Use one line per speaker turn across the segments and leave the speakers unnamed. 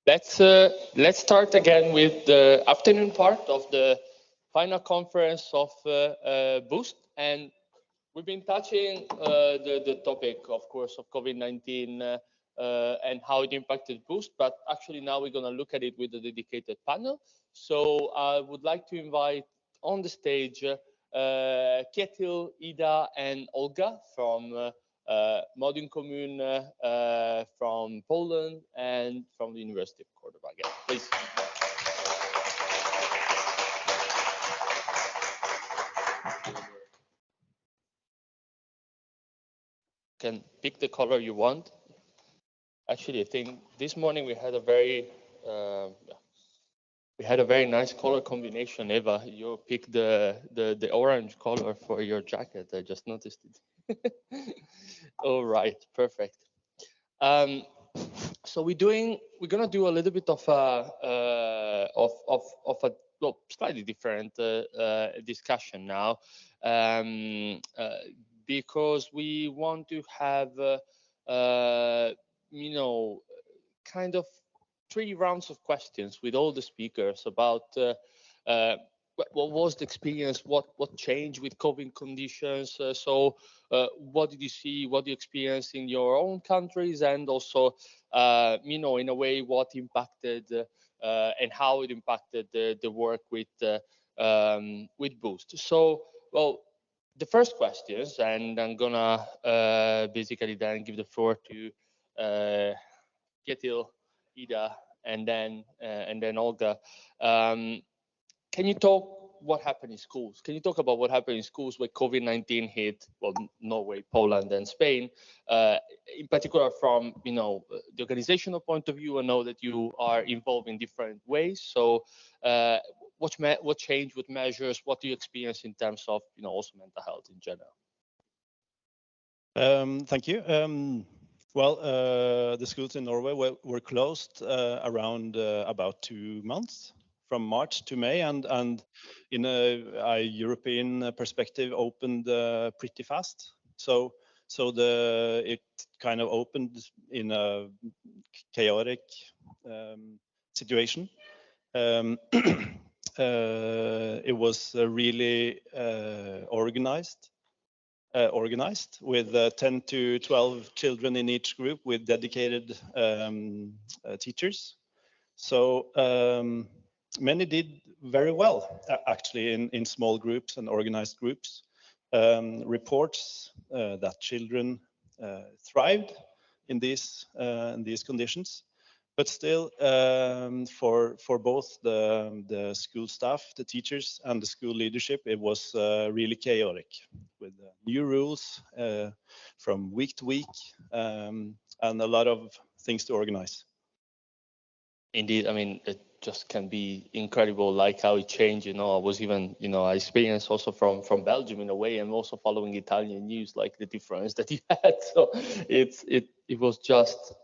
Let's start again with the afternoon part of the final conference of Boost, and we've been touching the topic, of course, of COVID-19 and how it impacted Boost, but actually now we're going to look at it with a dedicated panel. So I would like to invite on the stage Kjetil, Ida, and Olga from Modern Commune from Poland and from the University of Cordoba again. Please. You can pick the color you want. Actually, I think this morning we had a very nice color combination. Eva, you picked the orange color for your jacket. I just noticed it. All right, perfect. So we're gonna do a little bit of a slightly different discussion now, because we want to have kind of 3 rounds of questions with all the speakers about what was the experience, what changed with COVID conditions. What did you see, what you experienced in your own countries, and also, in a way, what impacted and how it impacted the work with Boost. So, well, the first questions, and I'm gonna basically then give the floor to Kjetil, Ida, and then Olga. Can you talk what happened in schools? Can you talk about what happened in schools where COVID-19 hit, well, Norway, Poland, and Spain, in particular from, the organizational point of view? I know that you are involved in different ways. So what changed with measures? What do you experience in terms of, also mental health in general?
Thank you. Well, the schools in Norway were closed around about 2 months, from March to May, and in a European perspective opened pretty fast. So it kind of opened in a chaotic situation. It was really organized with 10 to 12 children in each group with dedicated teachers. So many did very well, actually, in small groups and organized groups. Reports that children thrived in these conditions, but still, for both the school staff, the teachers, and the school leadership, it was really chaotic with new rules from week to week, and a lot of things to organize.
Indeed, I mean, it just can be incredible, like how it changed. I was even, I experienced also from Belgium in a way, and also following Italian news, like the difference that you had. So it was just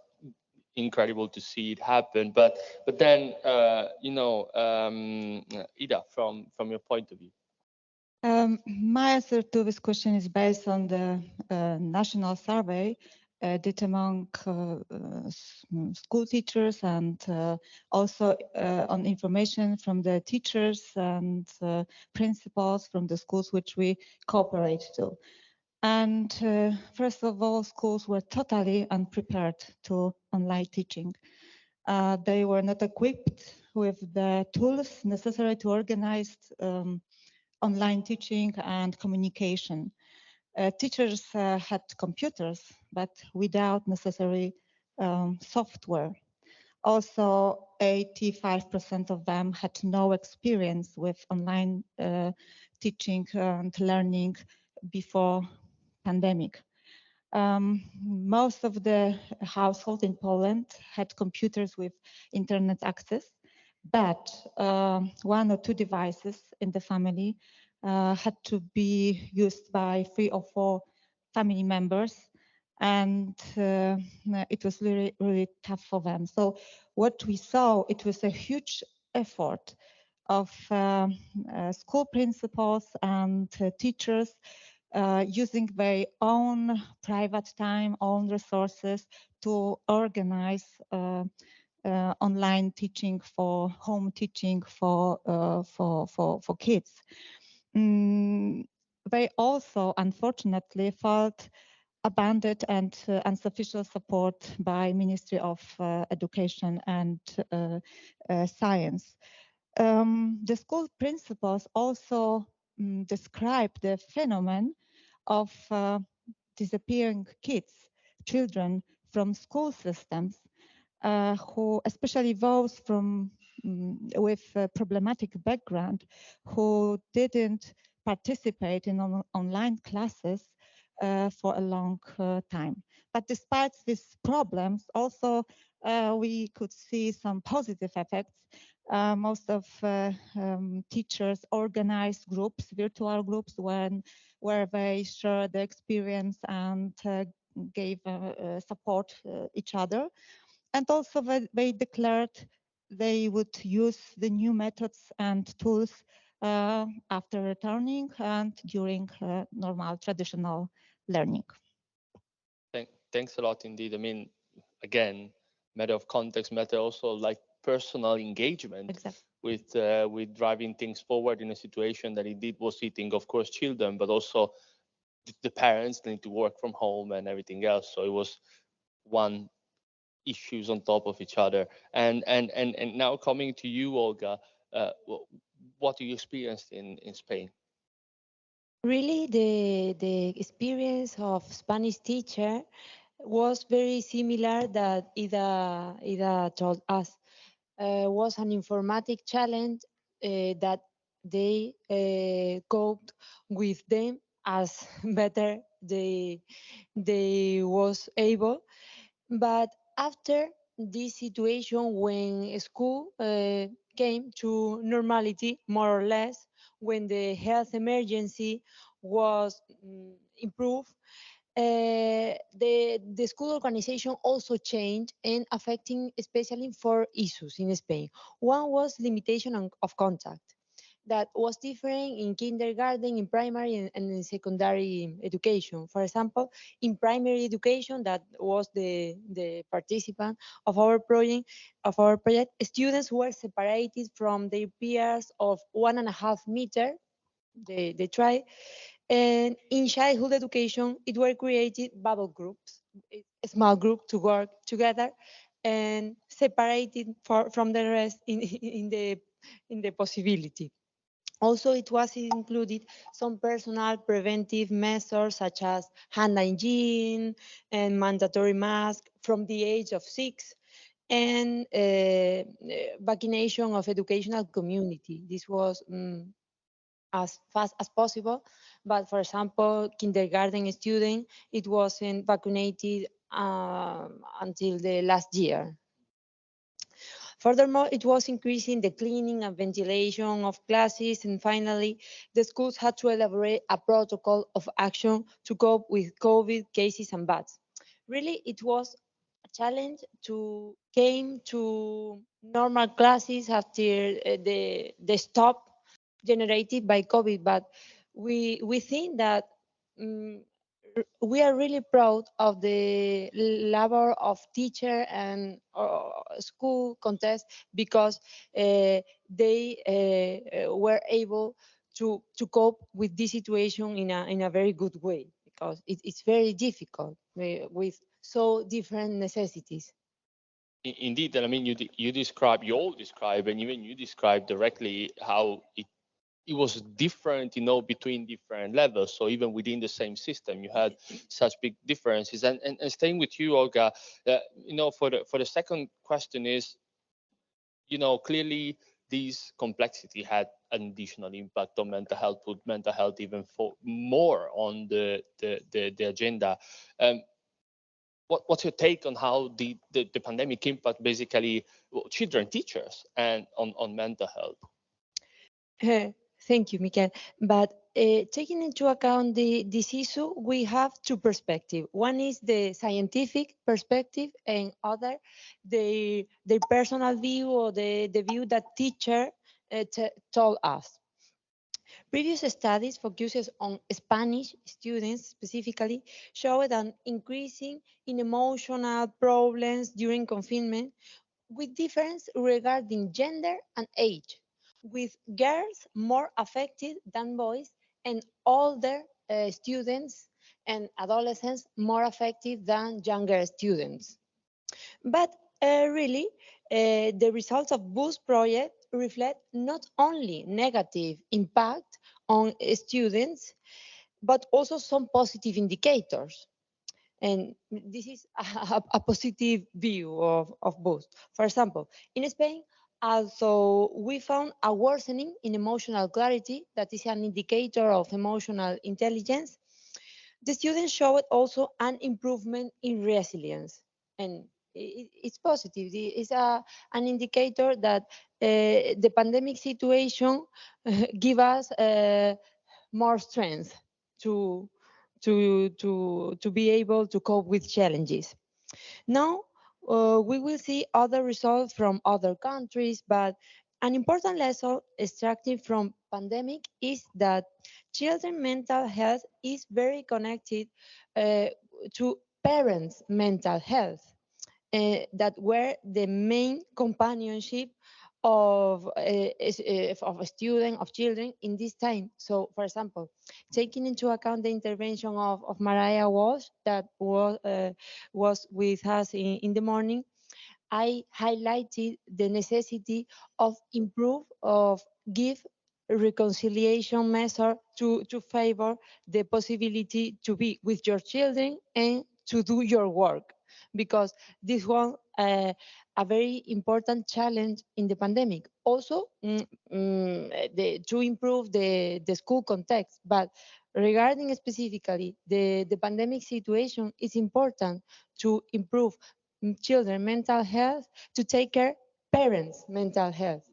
incredible to see it happen. But then, Ida, from your point of view.
My answer to this question is based on the national survey did among school teachers, and also on information from the teachers and principals from the schools which we cooperate to. And first of all, schools were totally unprepared to online teaching. They were not equipped with the tools necessary to organize online teaching and communication. Teachers had computers, but without necessary software. Also, 85% of them had no experience with online teaching and learning before pandemic. Most of the households in Poland had computers with internet access, but 1 or 2 devices in the family had to be used by 3 or 4 family members, and it was really, really tough for them. So what we saw, it was a huge effort of school principals and teachers using their own private time, own resources to organize online teaching home teaching for kids. They also, unfortunately, felt abandoned and insufficient support by Ministry of Education and Science. The school principals also describe the phenomenon of disappearing children from school systems, who, especially those with a problematic background, who didn't participate in online classes for a long time. But despite these problems, also we could see some positive effects. Most of teachers organized groups, virtual groups, where they share the experience and gave support each other. And also they declared they would use the new methods and tools after returning and during normal traditional learning.
Thanks a lot indeed. I mean, again, matter of context, matter also like personal engagement.
Exactly.
With driving things forward in a situation that indeed was hitting, of course, children, but also the parents need to work from home and everything else. So it was one issues on top of each other. And now coming to you, Olga, what do you experience in Spain?
Really, the experience of Spanish teacher was very similar that Ida told us. Was an informatic challenge that they coped with them as better they was able. But after this situation, when school came to normality, more or less, when the health emergency was improved, the school organization also changed and affecting especially four issues in Spain. One was limitation of contact that was different in kindergarten, in primary, and in secondary education. For example, in primary education, that was the participant of our project, students were separated from their peers of 1.5 meters. They try, and in childhood education, it were created bubble groups, a small group to work together and separated from the rest in the possibility. Also, it was included some personal preventive measures such as hand hygiene and mandatory mask from the age of 6 and vaccination of educational community. This was as fast as possible. But for example, kindergarten student, it wasn't vaccinated until the last year. Furthermore, it was increasing the cleaning and ventilation of classes. And finally, the schools had to elaborate a protocol of action to cope with COVID cases and bats. Really, it was a challenge to came to normal classes after the stop generated by COVID. But we think that um, we are really proud of the labor of teacher and school contest because they were able to cope with this situation in a very good way because it's very difficult with so different necessities.
Indeed, and I mean, you all describe, and even you describe directly how it was different, between different levels. So even within the same system, you had such big differences. And staying with you, Olga, for the second question is, clearly this complexity had an additional impact on mental health, put mental health even for more on the agenda. What's your take on how the pandemic impact basically children, teachers, and on mental health?
Thank you, Michael. But taking into account this issue, we have two perspectives. One is the scientific perspective, and other the personal view or the view that teacher told us. Previous studies focuses on Spanish students specifically showed an increasing in emotional problems during confinement with difference regarding gender and age, with girls more affected than boys and older students and adolescents more affected than younger students. But really, the results of Boost project reflect not only negative impact on students, but also some positive indicators. And this is a positive view of Boost. For example, in Spain, although we found a worsening in emotional clarity, that is an indicator of emotional intelligence, the students showed also an improvement in resilience. And it's positive. It's an indicator that the pandemic situation give us more strength to, to be able to cope with challenges. Now, we will see other results from other countries, but an important lesson extracted from pandemic is that children mental health is very connected uh, to parents' mental health that were the main companionship of a student of children in this time. So, for example, taking into account the intervention of Mariah Walsh that was with us in the morning, I highlighted the necessity of improve of give reconciliation measure to favor the possibility to be with your children and to do your work, because this was a very important challenge in the pandemic. Also, to improve the school context, but regarding specifically the pandemic situation, it's important to improve children mental health, to take care parents mental health.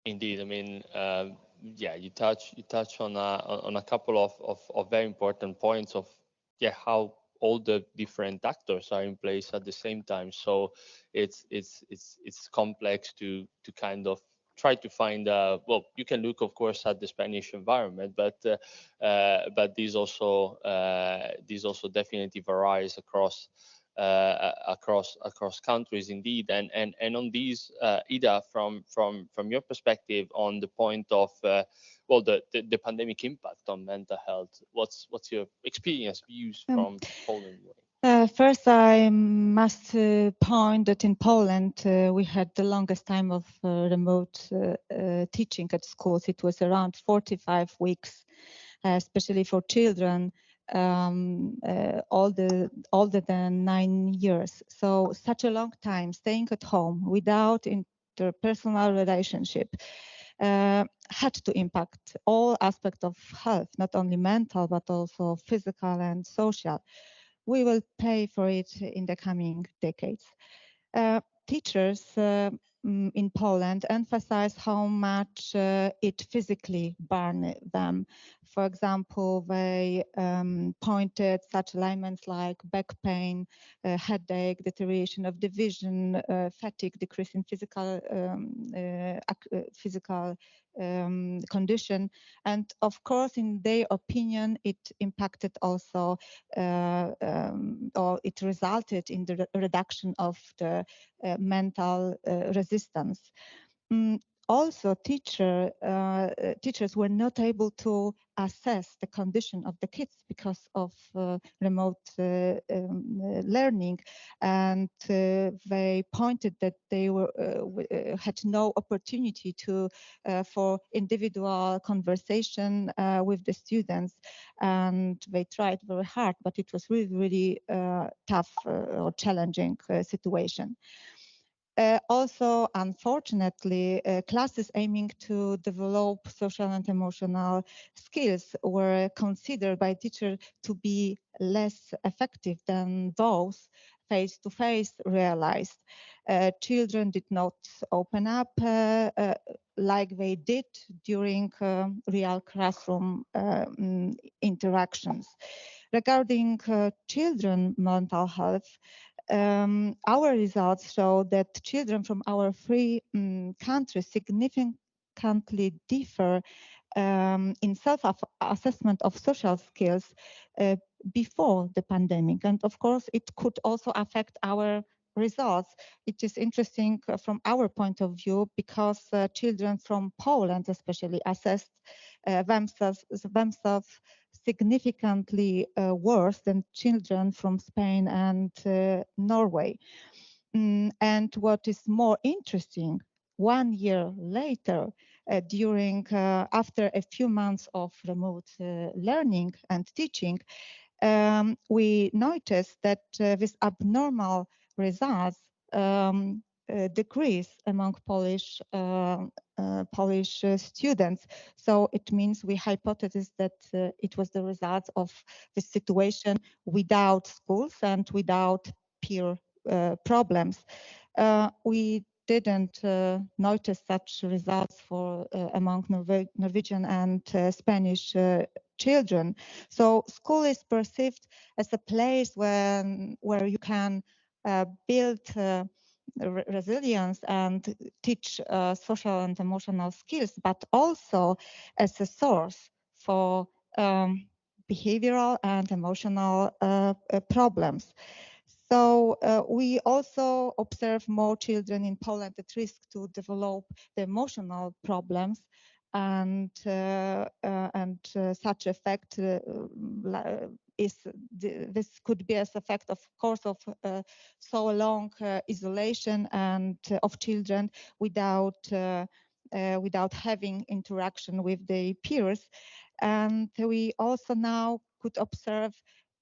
Indeed, I mean, yeah, you touch on a couple of very important points of how all the different actors are in place at the same time. So it's complex to kind of try to find well, you can look of course at the Spanish environment, but these also definitely varies across countries indeed. And on these, Ida, from your perspective on the point of well, the pandemic impact on mental health, what's your experience, views from Poland?
First, I must point that in Poland, we had the longest time of remote teaching at schools. It was around 45 weeks, especially for children older than 9 years. So such a long time staying at home without interpersonal relationship had to impact all aspects of health, not only mental, but also physical and social. We will pay for it in the coming decades. Teachers in Poland emphasize how much it physically burned them. For example, they pointed such elements like back pain, headache, deterioration of the vision, fatigue, decrease in physical condition. And of course, in their opinion, it impacted also or it resulted in the reduction of the mental resistance. Also, teachers were not able to assess the condition of the kids because of remote learning, and they pointed that they had no opportunity for individual conversation with the students, and they tried very hard, but it was really tough or challenging situation. Also, unfortunately, classes aiming to develop social and emotional skills were considered by teachers to be less effective than those face-to-face realized. Children did not open up like they did during real classroom interactions. Regarding children mental health, our results show that children from our three countries significantly significantly differ in self-assessment of social skills before the pandemic. And of course, it could also affect our results. It is interesting from our point of view because children from Poland especially assessed themselves significantly worse than children from Spain and Norway. And what is more interesting, 1 year later, after a few months of remote learning and teaching, we noticed that this abnormal results decrease among Polish students. So it means we hypothesized that it was the result of the situation without schools and without peer problems. We didn't notice such results for among Norwegian and Spanish children. So school is perceived as a place where you can build resilience and teach social and emotional skills, but also as a source for behavioral and emotional problems. So we also observe more children in Poland at risk to develop the emotional problems, and such effect this could be as effect of course of so long isolation and of children without having interaction with their peers. And we also now could observe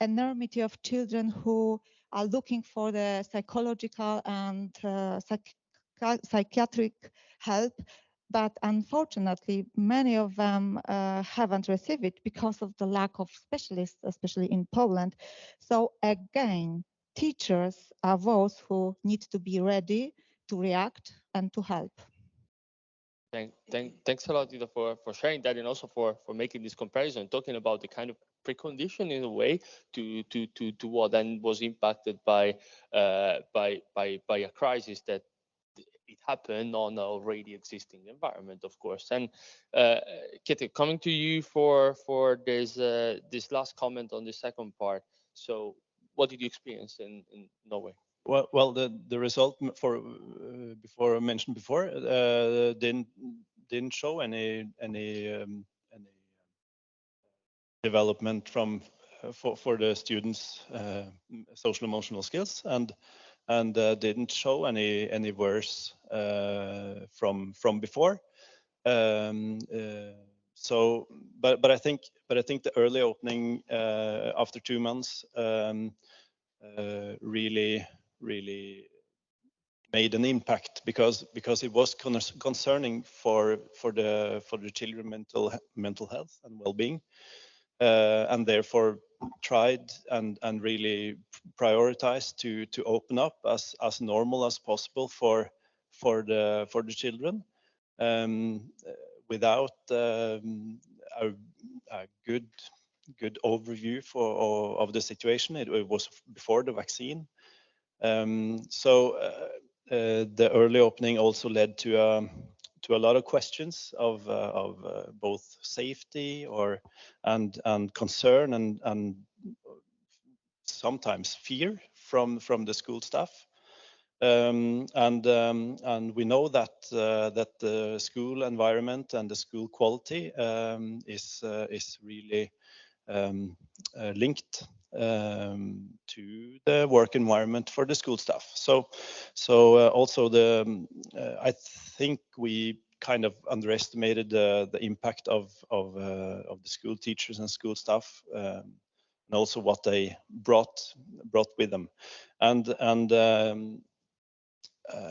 enormity of children who are looking for the psychological and psychiatric help, but unfortunately many of them haven't received it because of the lack of specialists, especially in Poland. So again, teachers are those who need to be ready to react and to help.
Thanks a lot, Ida, for sharing that, and also for making this comparison, talking about the kind of precondition in a way to what then was impacted by a crisis that it happened on an already existing environment, of course. And Kitty, coming to you for this last comment on the second part. So, what did you experience in Norway?
Well, the result for before I mentioned before didn't show any development from for the students' social emotional skills, and didn't show any worse from before. So, but I think the early opening after 2 months really made an impact because it was concerning for the children mental health and well-being, and therefore tried and really prioritized to open up as normal as possible for the children, without a good overview of the situation. It was before the vaccine. So the early opening also led to a lot of questions of both safety and concern and sometimes fear from the school staff. And we know that the school environment and the school quality is really linked to the work environment for the school staff. So also I think we kind of underestimated the impact of the school teachers and school staff, and also what they brought with them. And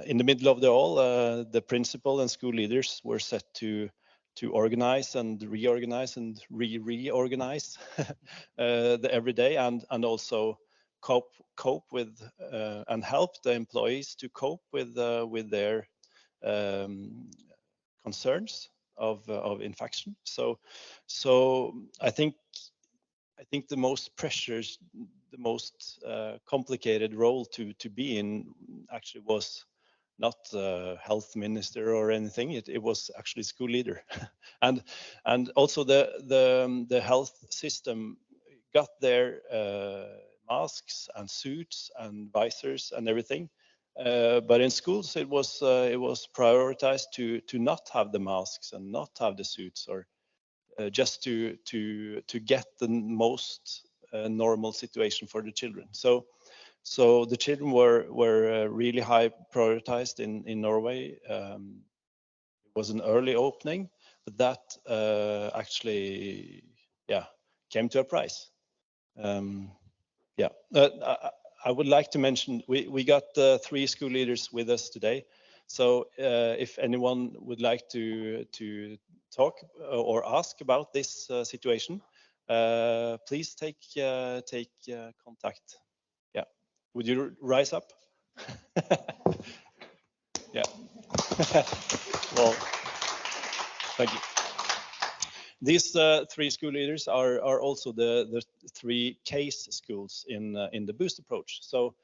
in the middle of all, the principal and school leaders were set to organize and reorganize and reorganize the everyday, and also cope with and help the employees to cope with their concerns of infection. So I think the most pressures, the most complicated role to be in actually was not health minister or anything. It was actually school leader, and also the health system got their masks and suits and visors and everything. But in schools, it was prioritized to not have the masks and not have the suits, or just to get the most normal situation for the children. So the children were really high prioritized in Norway. It was an early opening, but that actually, yeah, came to a price. Yeah, I would like to mention we got 3 school leaders with us today. So if anyone would like to talk or ask about this situation, please take contact. Yeah, would you rise up? Yeah. Well, thank you. These 3 school leaders are also the 3 case schools in the Boost approach. So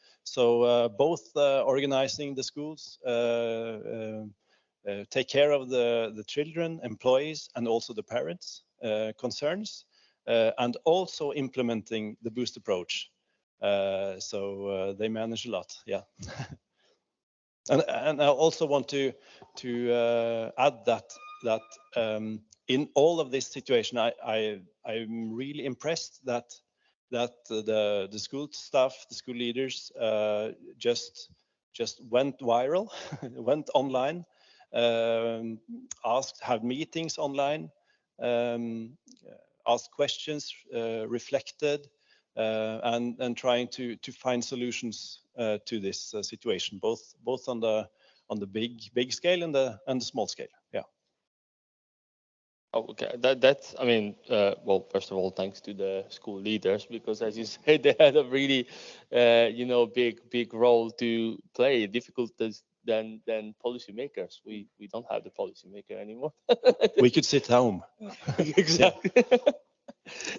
both organizing the schools, take care of the children, employees, and also the parents' concerns, and also implementing the Boost approach. So they manage a lot. Yeah. And I also want to add that in all of this situation, I'm really impressed that the school staff, the school leaders, just went viral, went online, had meetings online, asked questions, reflected, and trying to find solutions to this situation, both on the big scale and the small scale. Yeah.
Oh, okay, that's, I mean, well, first of all, thanks to the school leaders, because as you said, they had a really, big role to play, difficult than policymakers. We don't have the policymaker anymore.
We could sit home.
Exactly.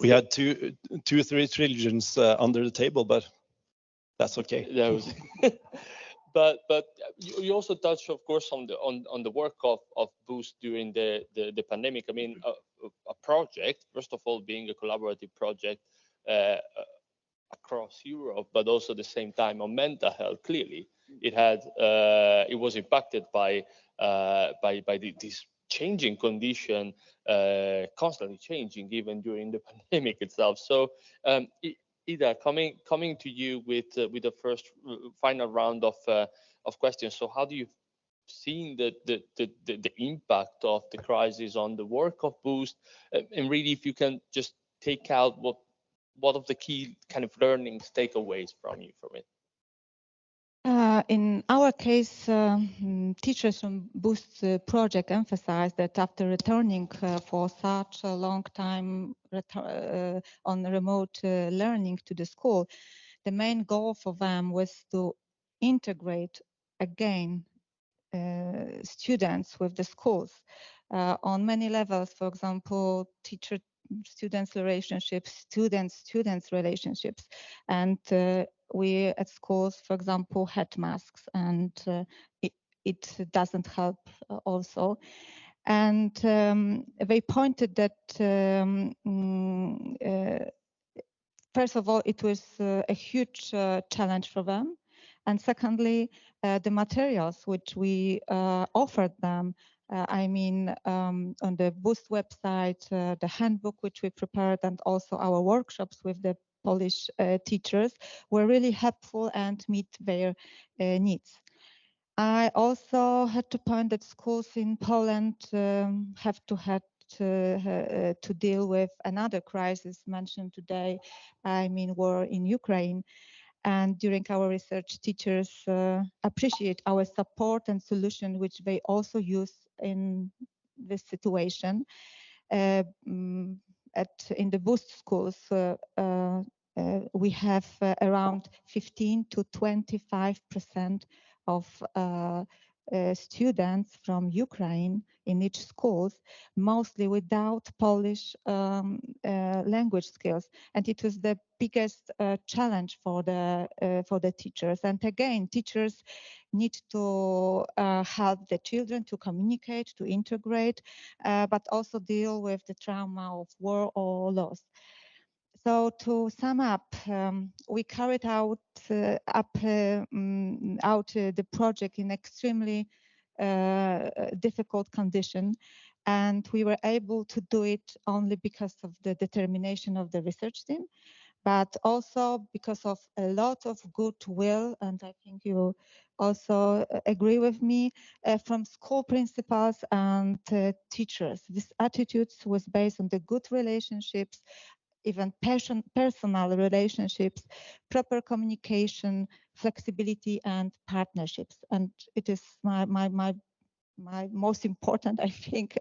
We had 3 trillions under the table, but that's okay.
That was but you also touched, of course, on the work of Boost during the pandemic. I mean, a project, first of all, being a collaborative project across Europe, but also at the same time on mental health. Clearly, it was impacted by this changing condition, constantly changing, even during the pandemic itself. So, Ida, coming to you with the first final round of questions. So, how do you seen the impact of the crisis on the work of Boost, and really, if you can just take out what of the key kind of learnings, takeaways from it?
In our case, teachers from Boost project emphasized that after returning for such a long time on remote learning to the school, the main goal for them was to integrate again students with the schools on many levels. For example, teacher students relationships, students relationships, and we at schools, for example, had masks, and it doesn't help also. And they pointed that first of all, it was a huge challenge for them. And secondly, the materials which we offered them, on the Boost website, the handbook which we prepared, and also our workshops with the Polish teachers were really helpful and meet their needs. I also had to point that schools in Poland have to deal with another crisis mentioned today, war in Ukraine. And during our research, teachers appreciate our support and solution, which they also use in this situation. In the Boost schools, we have around 15 to 25% of students from Ukraine in each schools, mostly without Polish language skills, and it was the biggest challenge for the teachers. And again, teachers need to help the children to communicate, to integrate, but also deal with the trauma of war or loss. So to sum up, we carried out the project in extremely difficult condition, and we were able to do it only because of the determination of the research team, but also because of a lot of goodwill, and I think you also agree with me, from school principals and teachers. This attitude was based on the good relationships, even personal relationships, proper communication, flexibility, and partnerships. And it is my most important, I think,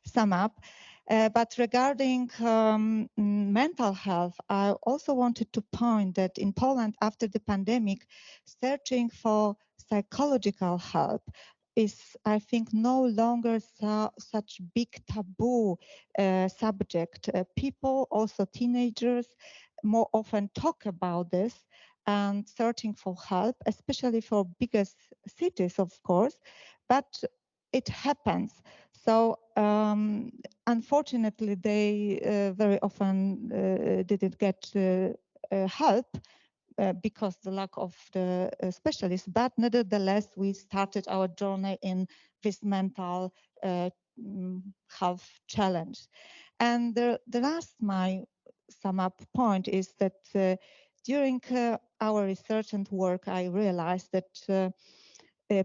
sum up. But regarding mental health, I also wanted to point that in Poland, after the pandemic, searching for psychological help is, I think, no longer such big taboo subject. People, also teenagers, more often talk about this and searching for help, especially for biggest cities, of course, but it happens. So unfortunately, they very often didn't get help because the lack of the specialists. But nevertheless, we started our journey in this mental health challenge. And the last my sum up point is that during our research and work, I realized that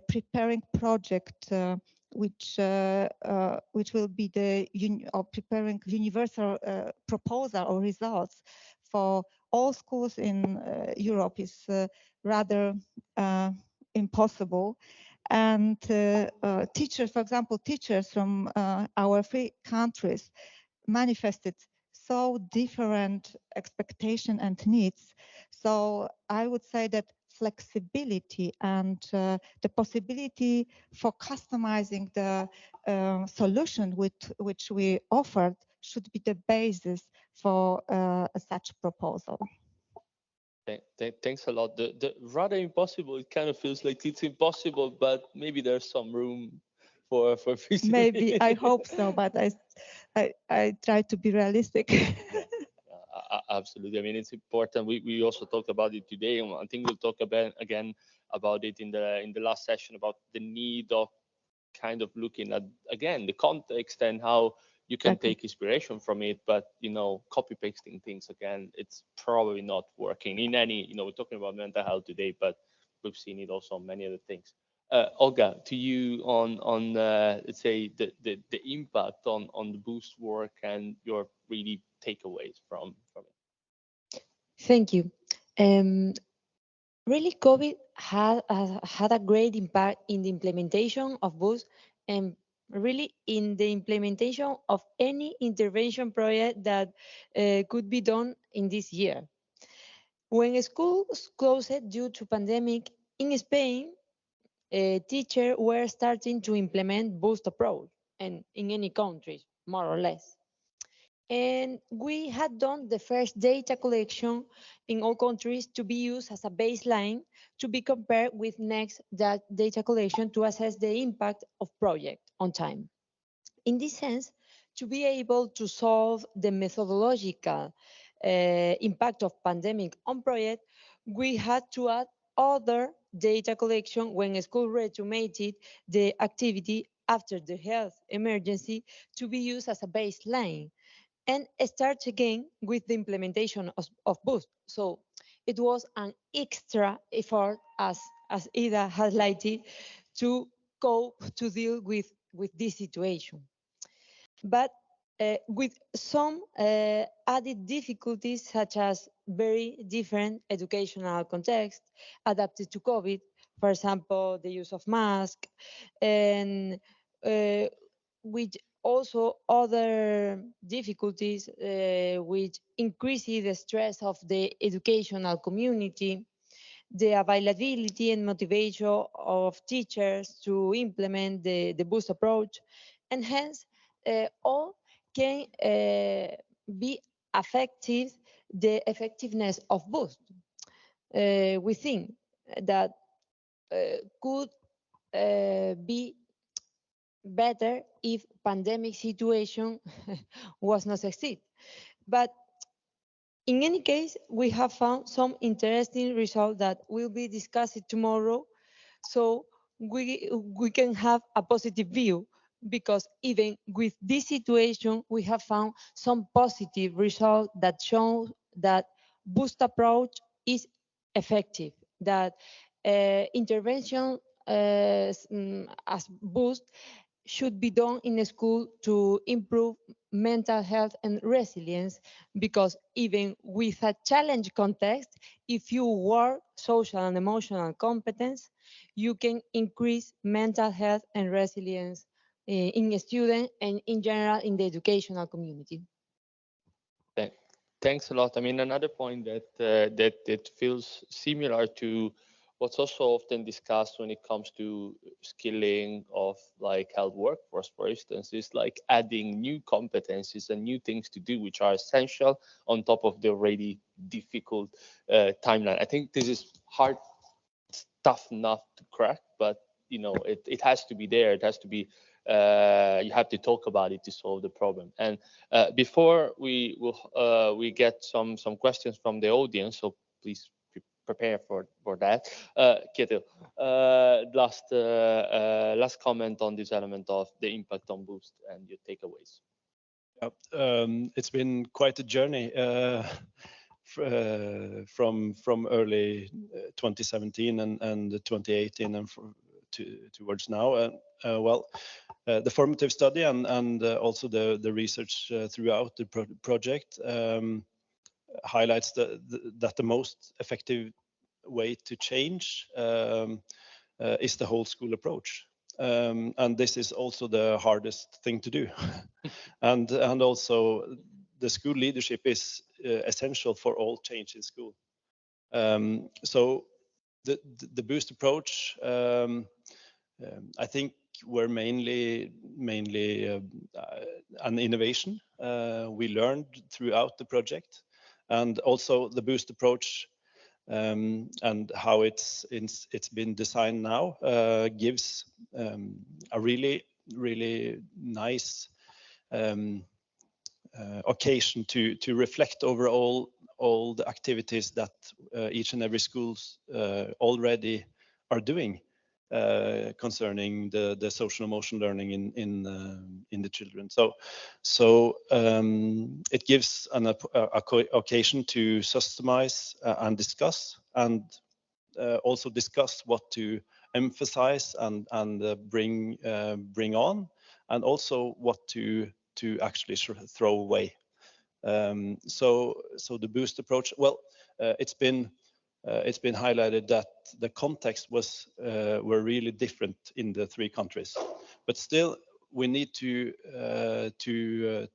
preparing project which will be or preparing universal proposal or results for all schools in Europe is rather impossible. And teachers, for example, teachers from our three countries manifested so different expectation and needs. So I would say that flexibility and the possibility for customizing the solution which we offered should be the basis for such proposal.
Thanks a lot. The rather impossible, it kind of feels like it's impossible, but maybe there's some room for feasibility.
Maybe, I hope so, but I try to be realistic.
Absolutely. I mean, it's important. We also talked about it today, and I think we'll talk again about it in the last session about the need of kind of looking at again the context and how you can take inspiration from it, but copy pasting things again, it's probably not working in any. We're talking about mental health today, but we've seen it also on many other things. Olga, to you on let's say the impact on the Boost work and your really takeaways from it.
Thank you. Really, COVID had a great impact in the implementation of Boost and really in the implementation of any intervention project that could be done in this year. When schools closed due to pandemic in Spain, teachers were starting to implement Boost approach, and in any country, more or less. And we had done the first data collection in all countries to be used as a baseline to be compared with next data collection to assess the impact of project on time. In this sense, to be able to solve the methodological impact of pandemic on project, we had to add other data collection when school resumed the activity after the health emergency to be used as a baseline and start again with the implementation of Boost. So it was an extra effort, as Ida highlighted, to cope, to deal with this situation. But with some added difficulties, such as very different educational context adapted to COVID, for example, the use of mask, and with also other difficulties which increase the stress of the educational community, the availability and motivation of teachers to implement the boost approach, and hence all can be affected the effectiveness of boost. We think that could be better if pandemic situation was not exist. But in any case, we have found some interesting results that will be discussed tomorrow, so we can have a positive view, because even with this situation, we have found some positive results that show that boost approach is effective, that intervention as boost should be done in a school to improve mental health and resilience, because even with a challenge context, if you work social and emotional competence, you can increase mental health and resilience in a student and in general in the educational community.
Thanks a lot. I mean, another point that feels similar to what's also often discussed when it comes to skilling of like health workforce, for instance, is like adding new competencies and new things to do, which are essential on top of the already difficult timeline. I think this is hard stuff enough to crack, but you know, it has to be there. It has to be. You have to talk about it to solve the problem. And before we get some questions from the audience, so please prepare for that. Ketil, last comment on this element of the impact on Boost and your takeaways.
It's been quite a journey from early 2017 and 2018 and towards now. The formative study and also the research throughout the project highlights that the most effective way to change is the whole school approach. And this is also the hardest thing to do. and also the school leadership is essential for all change in school. So the boost approach, I think, were mainly an innovation we learned throughout the project, and also the boost approach and how it's been designed now gives a really nice occasion to reflect over all the activities that each and every schools already are doing concerning the social emotional learning in the children. So it gives an occasion to systemize and discuss, and also discuss what to emphasize and bring on, and also what to actually throw away. So the boost approach, well, it's been highlighted that the context were really different in the three countries, but still we need to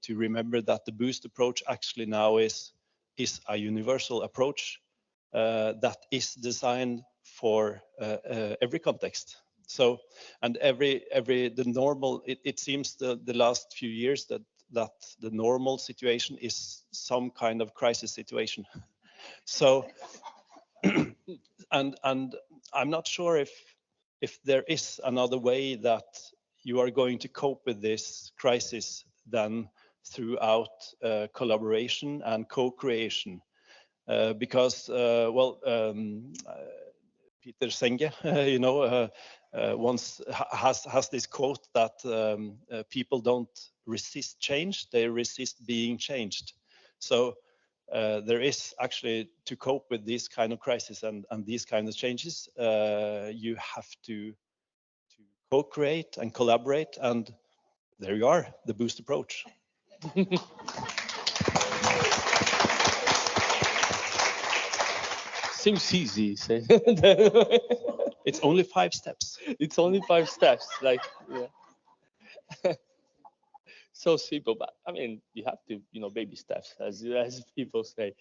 remember that the boost approach actually now is a universal approach that is designed for every context. So, and the normal, it seems the last few years that the normal situation is some kind of crisis situation. So, and I'm not sure if there is another way that you are going to cope with this crisis than throughout collaboration and co-creation. Because, Peter Senge, once has this quote that people don't resist change, they resist being changed. So there is actually, to cope with this kind of crisis and these kind of changes, you have to co-create and collaborate, and there you are, the boost approach.
Seems easy.
It's only 5 steps.
It's only 5 steps. Like, yeah. So simple, but I mean, you have to, baby steps, as people say.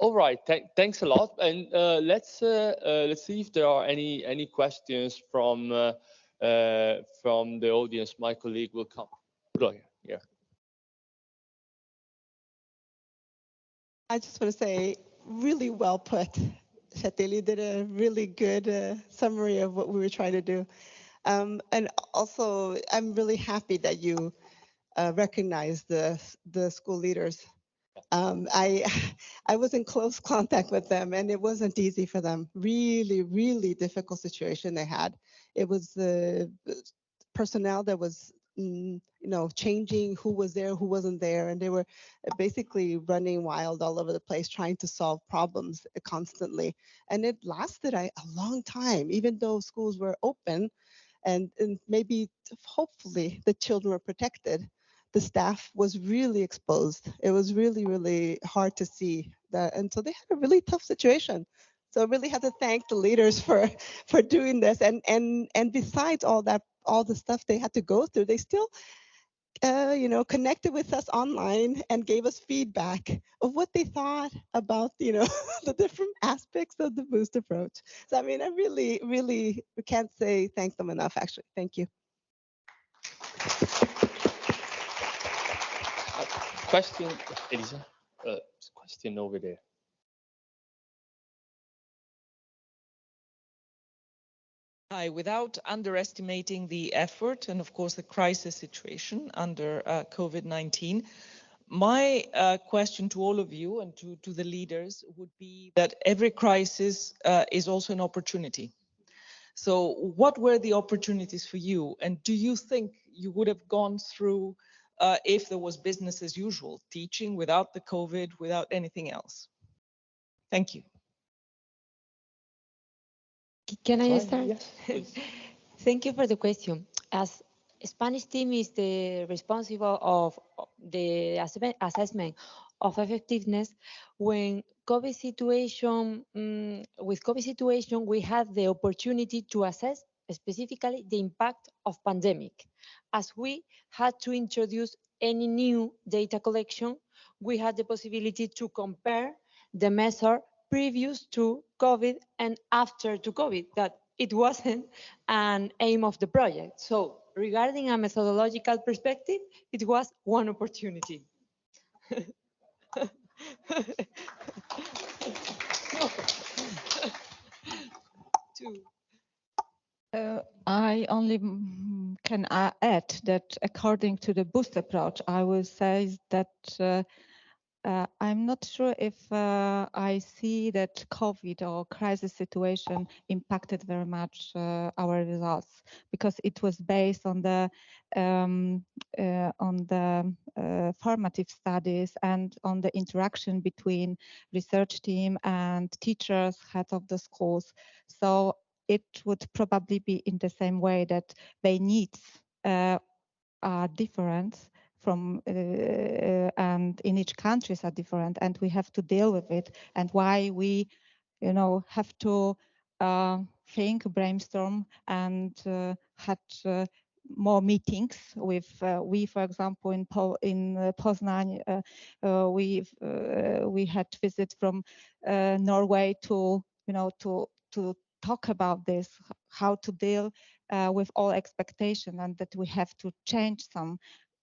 All right, thanks a lot. And let's see if there are any questions from the audience. My colleague will come. Go here. Yeah.
I just want to say, really well put. Chateli did a really good summary of what we were trying to do. And also, I'm really happy that you recognize the school leaders. I I was in close contact with them, and it wasn't easy for them. Really, really difficult situation they had. It was the personnel that was changing who was there, who wasn't there, and they were basically running wild all over the place trying to solve problems constantly. And it lasted a long time, even though schools were open, and maybe hopefully the children were protected. The staff was really exposed. It was really, really hard to see that. And so they had a really tough situation. So I really had to thank the leaders for doing this. And besides all that, all the stuff they had to go through, they still connected with us online and gave us feedback of what they thought about, the different aspects of the boost approach. So, I mean, I really, really can't say thank them enough, actually. Thank you.
Question, Elisa? Question over there.
Hi, without underestimating the effort and of course the crisis situation under COVID-19, my question to all of you and to the leaders would be that every crisis is also an opportunity. So what were the opportunities for you? And do you think you would have gone through if there was business as usual, teaching without the COVID, without anything else? Thank you.
Can I start?
Yes, please.
Thank you for the question. As Spanish team is the responsible of the assessment of effectiveness, when COVID situation, with COVID situation, we had the opportunity to assess specifically the impact of pandemic. As we had to introduce any new data collection, we had the possibility to compare the measure previous to COVID and after to COVID, that it wasn't an aim of the project. So regarding a methodological perspective, it was one opportunity.
I only can add that according to the boost approach, I will say that I'm not sure if I see that COVID or crisis situation impacted very much our results, because it was based on the formative studies and on the interaction between research team and teachers, heads of the schools. So it would probably be in the same way that their needs are different from and in each countries are different, and we have to deal with it, and why we have to think, brainstorm, and had more meetings with we, for example, in Poznan, we had visits from Norway to to talk about this, how to deal with all expectation, and that we have to change some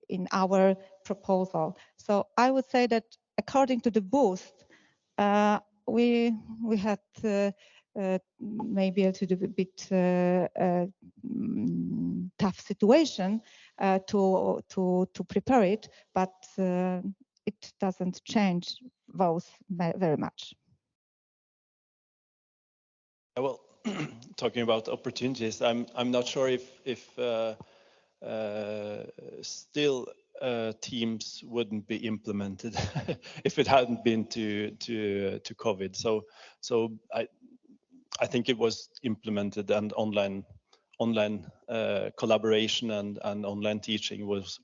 in our proposal. So I would say that according to the boost, we had maybe a little bit tough situation to prepare it, but it doesn't change those very much.
Well, talking about opportunities, I'm not sure if still teams wouldn't be implemented if it hadn't been to COVID. So I think it was implemented, and online collaboration and online teaching was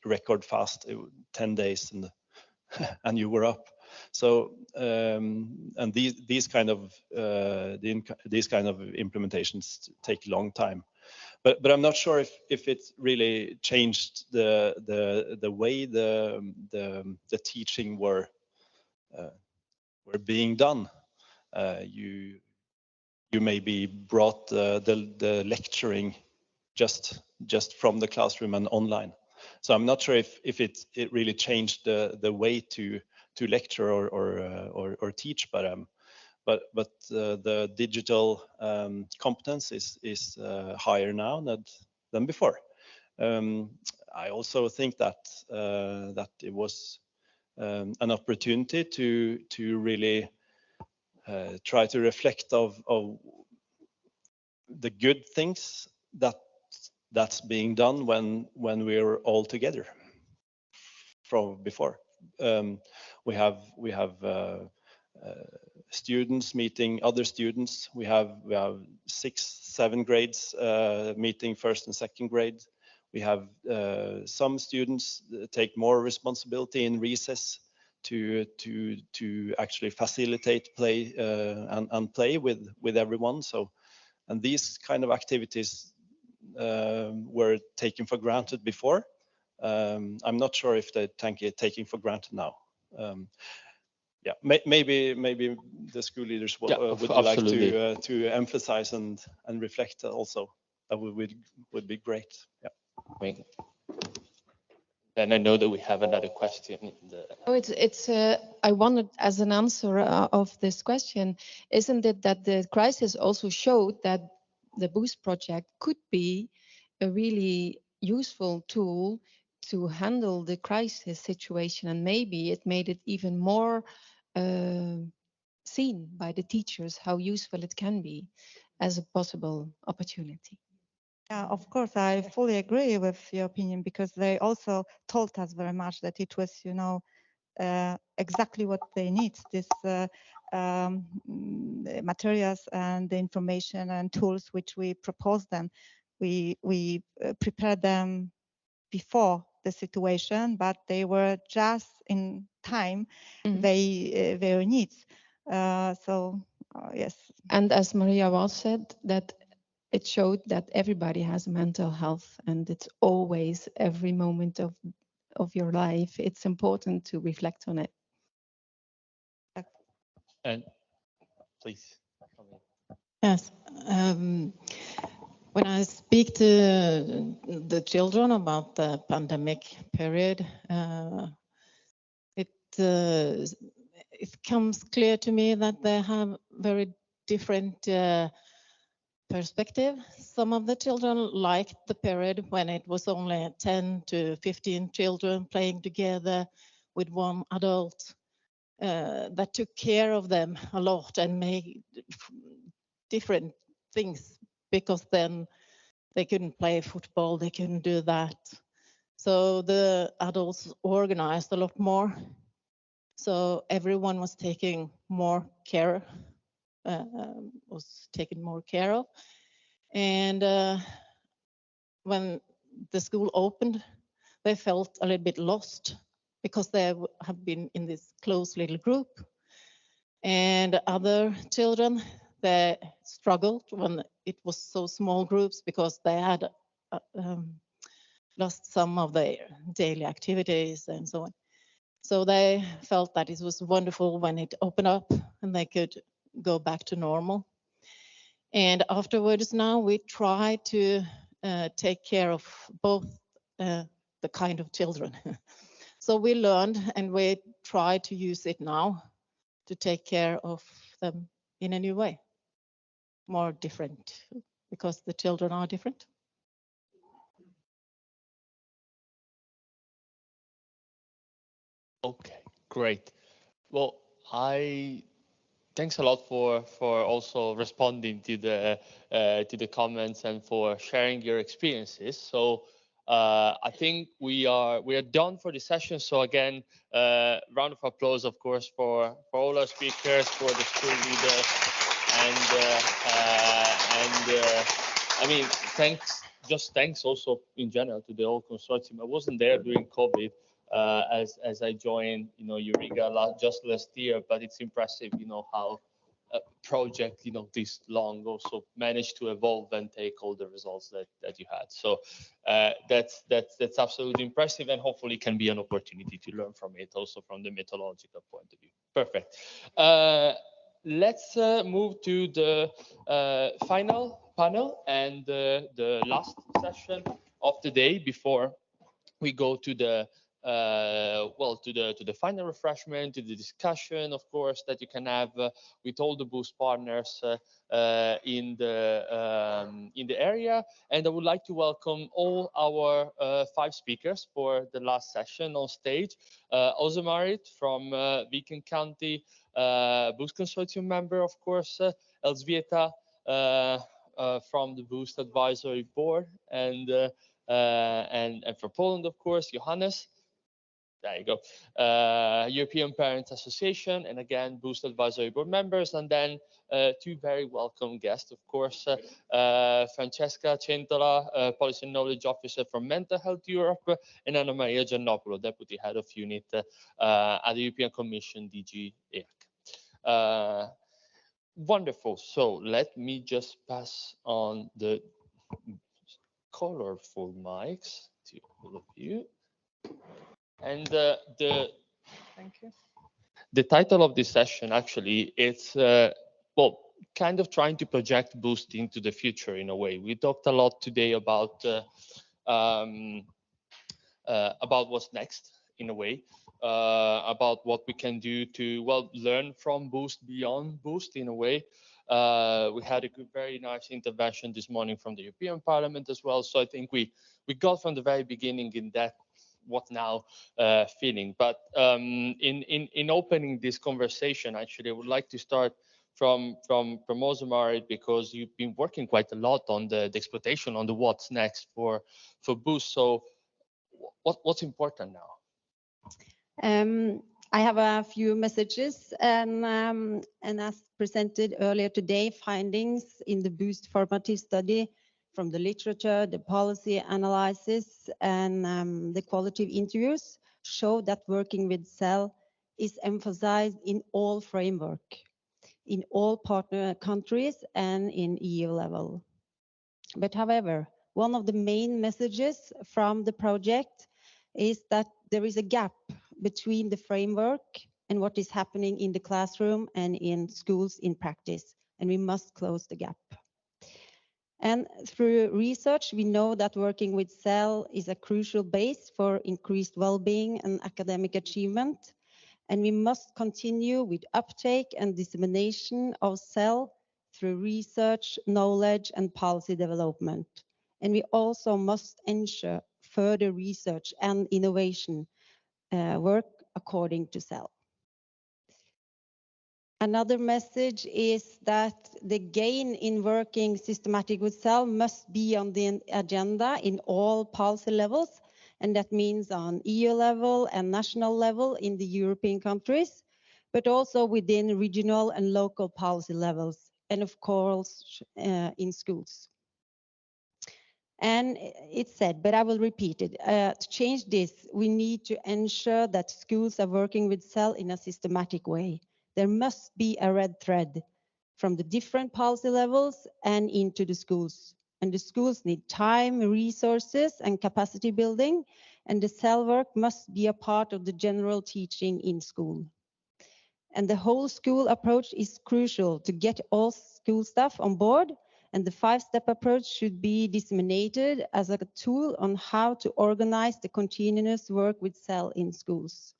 record fast. 10 days and you were up. So and these kind of implementations take a long time. But I'm not sure if it really changed the way the teaching were were being done. You maybe brought the lecturing just from the classroom and online. So I'm not sure if it really changed the way to lecture or teach, but the digital competence is higher now than before. I also think that that it was an opportunity to really try to reflect of the good things that's being done when we're all together from before. We have students meeting other students. We have 6, 7 grades meeting first and second grade. We have some students take more responsibility in recess to actually facilitate play and play with everyone. So, and these kind of activities were taken for granted before. I'm not sure if they're taking for granted now. Yeah, maybe the school leaders would like to emphasize and reflect also. That would be great. Yeah.
And I know that we have another question.
I wondered, as an answer of this question, isn't it that the crisis also showed that the Boost project could be a really useful tool to handle the crisis situation, and maybe it made it even more seen by the teachers how useful it can be as a possible opportunity.
Yeah, of course, I fully agree with your opinion, because they also told us very much that it was, exactly what they need, this materials and the information and tools which we proposed them. We prepared them before the situation, but they were just in time, their needs. Yes.
And as Maria was said, that it showed that everybody has mental health, and it's always every moment of your life. It's important to reflect on it.
And please.
Yes. When I speak to the children about the pandemic period, it comes clear to me that they have very different perspective. Some of the children liked the period when it was only 10 to 15 children playing together with one adult that took care of them a lot and made different things, because then they couldn't play football, they couldn't do that. So the adults organized a lot more. So everyone was taking more care, of. And when the school opened, they felt a little bit lost, because they have been in this close little group. And other children, they struggled when it was so small groups, because they had lost some of their daily activities and so on. So they felt that it was wonderful when it opened up and they could go back to normal. And afterwards now we try to take care of both the kind of children. So we learned, and we try to use it now to take care of them in a new way, more different, because the children are different.
Okay, great. Well, thanks a lot for also responding to the comments and for sharing your experiences. So I think we are done for the session. So again, round of applause, of course, for all our speakers, for the school leaders, and I mean, thanks also in general to the whole consortium. I wasn't there during COVID. As I joined, Eureka just last year, but it's impressive, how a project, this long also managed to evolve and take all the results that you had. So that's absolutely impressive, and hopefully can be an opportunity to learn from it, also from the methodological point of view. Perfect. Let's move to the final panel and the last session of the day before we go to the to the final refreshment, to the discussion, of course, that you can have with all the Boost partners in the area. And I would like to welcome all our 5 speakers for the last session on stage. Ozemarit from Beacon County Boost Consortium member, of course, Elzbieta from the Boost Advisory Board, and for Poland, of course, Johannes. There you go. European Parents Association, and again, Boost Advisory Board members, and then 2 very welcome guests, of course, Francesca Centola, Policy and Knowledge Officer from Mental Health Europe, and Anna Maria Giannopoulo, Deputy Head of Unit at the European Commission, DG EAC. Wonderful. So let me just pass on the colorful mics to all of you. And
Thank you.
The title of this session, actually, it's kind of trying to project Boost into the future in a way. We talked a lot today about what's next in a way, about what we can do to learn from Boost beyond Boost in a way. We had a very nice intervention this morning from the European Parliament as well. So I think we got from the very beginning in that what now feeling. But in opening this conversation, actually, I would like to start from Ozemarit, because you've been working quite a lot on the exploitation, on the what's next for Boost. So what's important now?
I have a few messages, and as presented earlier today, findings in the Boost formative study from the literature, the policy analysis, and the qualitative interviews show that working with CEL is emphasized in all framework, in all partner countries, and in EU level. But however, one of the main messages from the project is that there is a gap between the framework and what is happening in the classroom and in schools in practice, and we must close the gap. And through research, we know that working with CEL is a crucial base for increased well-being and academic achievement, and we must continue with uptake and dissemination of CEL through research, knowledge, and policy development. And we also must ensure further research and innovation work according to CEL. Another message is that the gain in working systematic with CEL must be on the agenda in all policy levels, and that means on EU level and national level in the European countries, but also within regional and local policy levels, and of course in schools. And it's said, but I will repeat it. To change this, we need to ensure that schools are working with CEL in a systematic way. There must be a red thread from the different policy levels and into the schools. And the schools need time, resources, and capacity building, and the CEL work must be a part of the general teaching in school. And the whole school approach is crucial to get all school staff on board, and the 5-step approach should be disseminated as a tool on how to organize the continuous work with CEL in schools.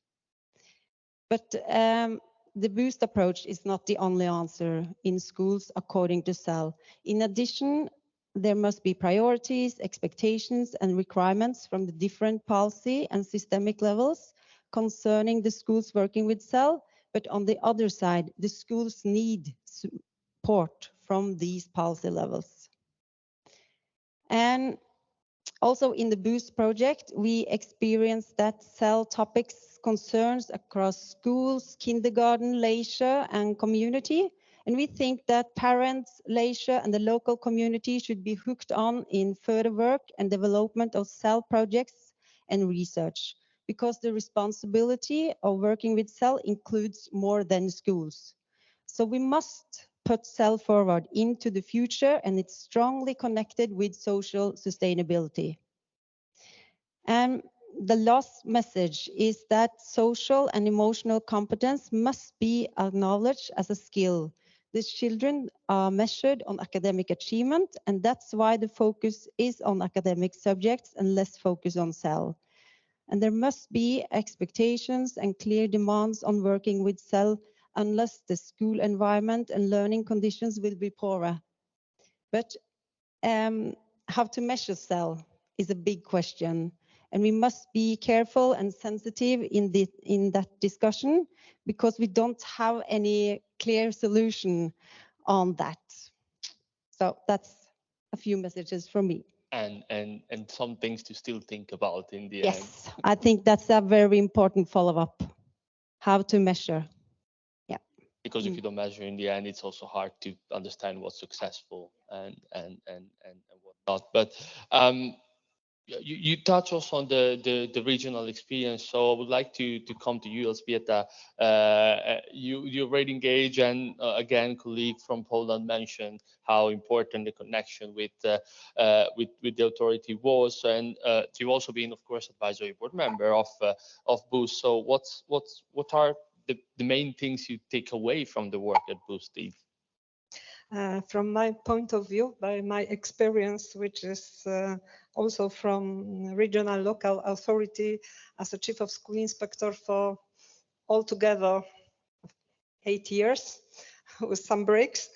But the Boost approach is not the only answer in schools according to CEL. In addition, there must be priorities, expectations, and requirements from the different policy and systemic levels concerning the schools working with CEL. But on the other side, the schools need support from these policy levels. And also in the Boost project, we experienced that CEL topics concerns across schools, kindergarten, leisure, and community. And we think that parents, leisure, and the local community should be hooked on in further work and development of CEL projects and research, because the responsibility of working with CEL includes more than schools. So we must put CEL forward into the future, and it's strongly connected with social sustainability. And the last message is that social and emotional competence must be acknowledged as a skill. These children are measured on academic achievement, and that's why the focus is on academic subjects and less focus on self. And there must be expectations and clear demands on working with self, unless the school environment and learning conditions will be poorer. But how to measure self is a big question. And we must be careful and sensitive in that discussion, because we don't have any clear solution on that. So that's a few messages from me.
And some things to still think about in the end.
Yes, I think that's a very important follow-up. How to measure. Yeah.
Because if you don't measure in the end, it's also hard to understand what's successful and whatnot. But you touch also on the regional experience, so I would like to come to you, Elżbieta. You already engaged, and again, colleague from Poland mentioned how important the connection with the authority was, and you've also been, of course, advisory board member of Boost. So what are the main things you take away from the work at Boost, Steve?
From my point of view, by my experience, which is also from regional local authority as a chief of school inspector for altogether 8 years with some breaks,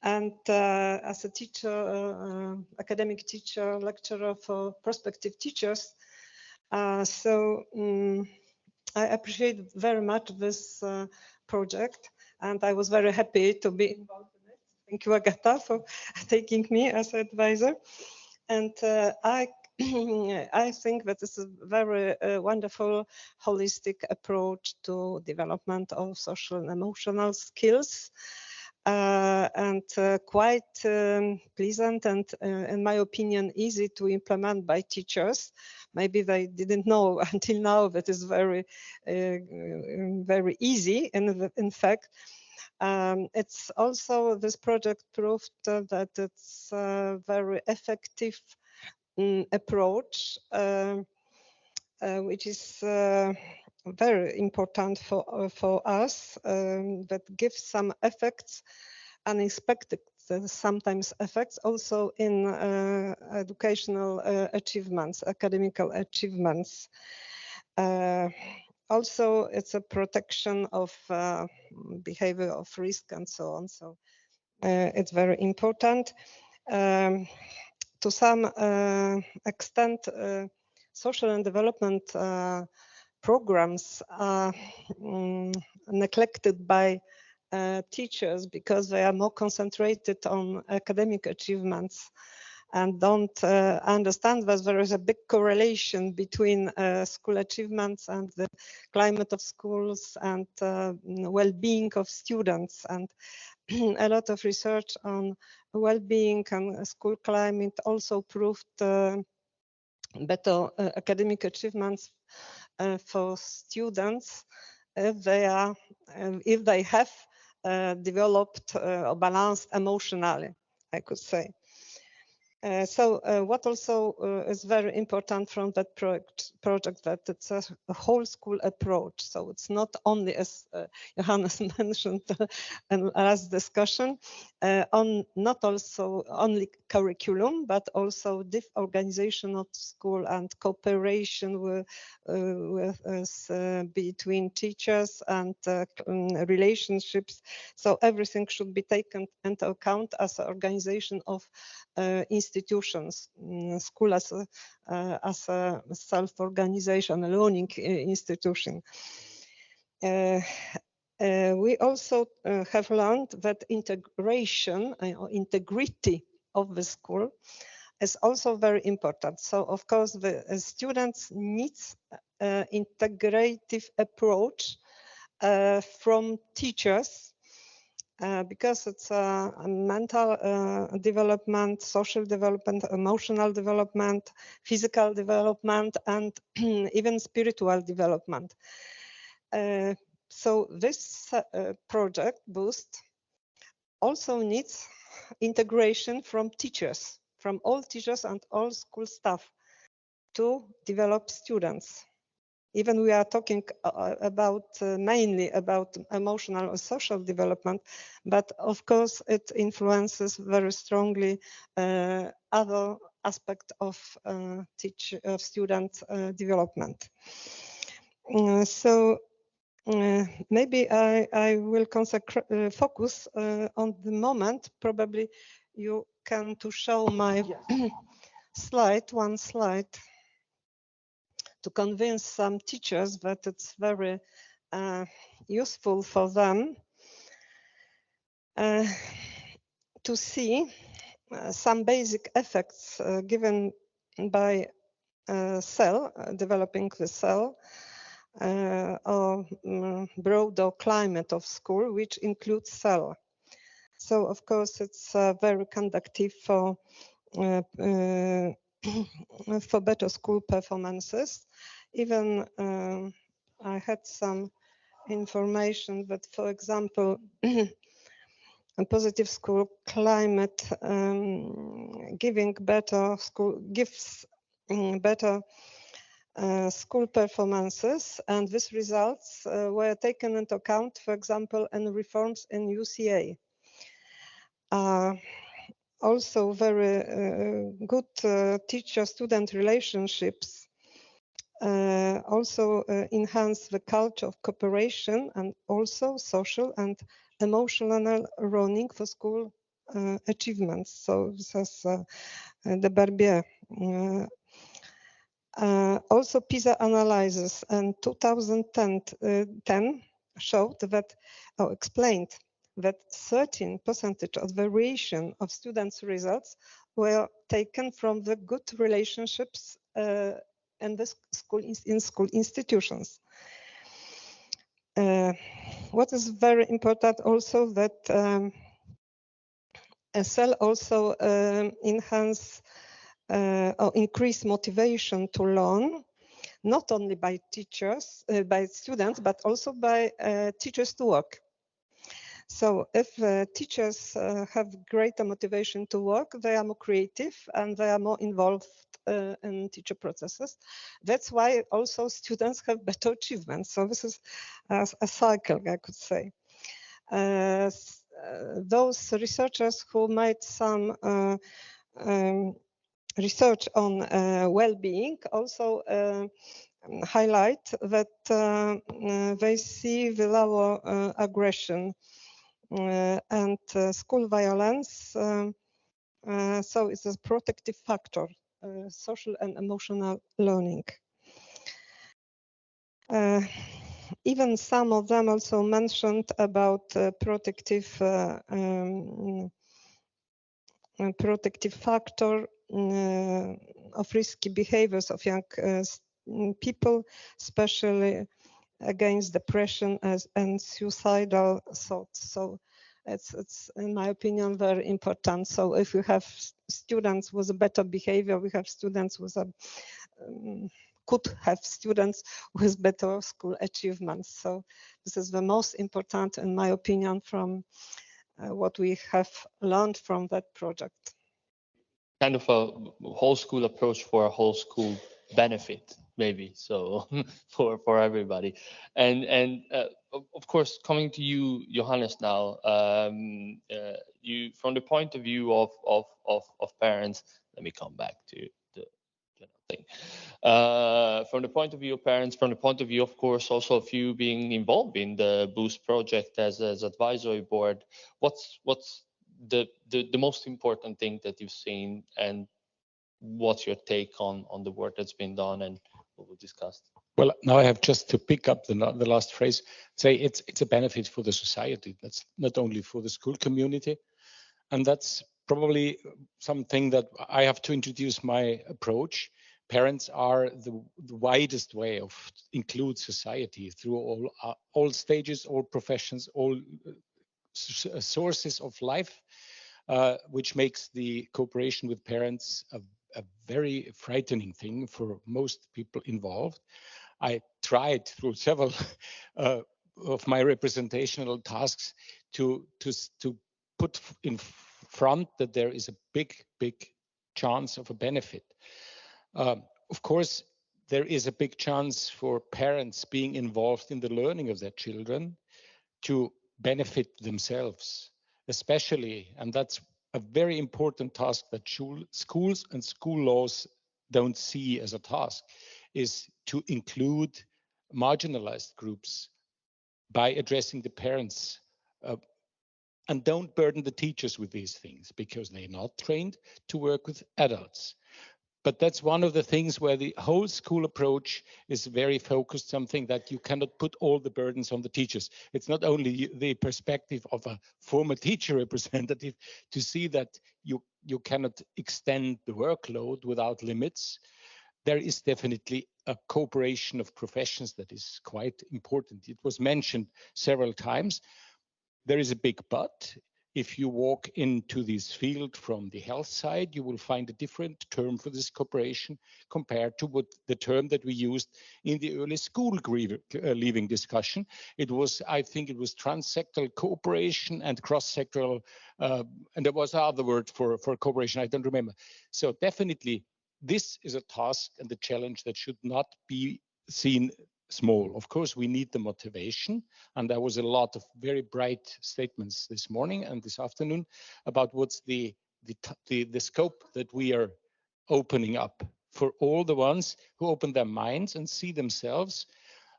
and as a teacher, academic teacher, lecturer for prospective teachers. I appreciate very much this project, and I was very happy to be involved. Thank you, Agata, for taking me as advisor. And I think that this is a very wonderful, holistic approach to development of social and emotional skills, and quite pleasant and, in my opinion, easy to implement by teachers. Maybe they didn't know until now that it's very, very easy. In fact, it's also, this project proved that it's a very effective approach, which is very important for us, that gives some effects, unexpected sometimes effects, also in educational achievements, academical achievements. Also, it's a protection of behavior of risk and so on. So it's very important. To some extent, social and development programs are neglected by teachers because they are more concentrated on academic achievements and don't understand that there is a big correlation between school achievements and the climate of schools and well-being of students. And a lot of research on well-being and school climate also proved better academic achievements for students if they have developed or balanced emotionally, I could say. What also is very important from that project that it's a whole school approach. So it's not only, as Johannes mentioned in last discussion, not also only curriculum, but also organization of school and cooperation between teachers and relationships. So everything should be taken into account as an organization of institutions, school as a self-organization, a learning institution. We also have learned that integration or integrity of the school is also very important. So of course the students need integrative approach from teachers, because it's a mental development, social development, emotional development, physical development, and even spiritual development. So this project, Boost, also needs integration from teachers, from all teachers and all school staff. to develop students. Even we are talking about mainly about emotional or social development, but of course it influences very strongly other aspect of student development. So maybe I will focus on the moment. Probably you can to show my one slide, to convince some teachers that it's very useful for them to see some basic effects given by cell, developing the cell, or broader climate of school, which includes cell. So of course it's very conducive for for better school performances. Even I had some information that, for example, a positive school climate giving better school gives better school performances, and these results were taken into account, for example, in reforms in UCA. Also very good teacher-student relationships also enhance the culture of cooperation and also social and emotional learning for school achievements. So this is the Barbier. Also PISA analysis in 2010 showed that, explained that 13% of variation of students' results were taken from the good relationships in the school institutions. What is very important also that SL also enhance or increase motivation to learn, not only by teachers, by students, but also by teachers to work. So if teachers have greater motivation to work, they are more creative and they are more involved in teacher processes. That's why also students have better achievements. So this is a cycle, I could say. Those researchers who made some research on well-being also highlight that they see the lower aggression and school violence. So it's a protective factor, social and emotional learning. Even some of them also mentioned about protective factor of risky behaviors of young people, especially against depression and suicidal thoughts. So it's in my opinion very important. So if you have students with a better behavior, we have students with a could have students with better school achievements. So this is the most important, in my opinion, from what we have learned from that project.
Kind of a whole school approach for a whole school benefit, maybe. So for everybody, and of course, coming to you, Johannes, now, you from the point of view of parents. Let me come back to the general thing. From the point of view of parents, from the point of view, of course, also of you being involved in the Boost project as advisory board, what's the most important thing that you've seen, and what's your take on the work that's been done and what we discussed?
Well, now I have just to pick up the last phrase, say it's a benefit for the society. That's not only for the school community. And that's probably something that I have to introduce my approach. Parents are the widest way of include society through all stages, all professions, all sources of life, which makes the cooperation with parents a very frightening thing for most people involved. I tried through several of my representational tasks to put in front that there is a big chance of a benefit. Of course, there is a big chance for parents being involved in the learning of their children to benefit themselves, especially, and that's a very important task that schools and school laws don't see as a task, is to include marginalized groups by addressing the parents, and don't burden the teachers with these things because they're not trained to work with adults. But that's one of the things where the whole school approach is very focused, something that you cannot put all the burdens on the teachers. It's not only the perspective of a former teacher representative to see that you cannot extend the workload without limits. There is definitely a cooperation of professions that is quite important. It was mentioned several times. There is a big but. If you walk into this field from the health side, you will find a different term for this cooperation compared to what the term that we used in the early school leaving discussion. It was, I think it was transsectoral cooperation and cross-sectoral, and there was another word for cooperation, I don't remember. So definitely this is a task and a challenge that should not be seen small. Of course, we need the motivation, and there was a lot of very bright statements this morning and this afternoon about what's the scope that we are opening up for all the ones who open their minds and see themselves.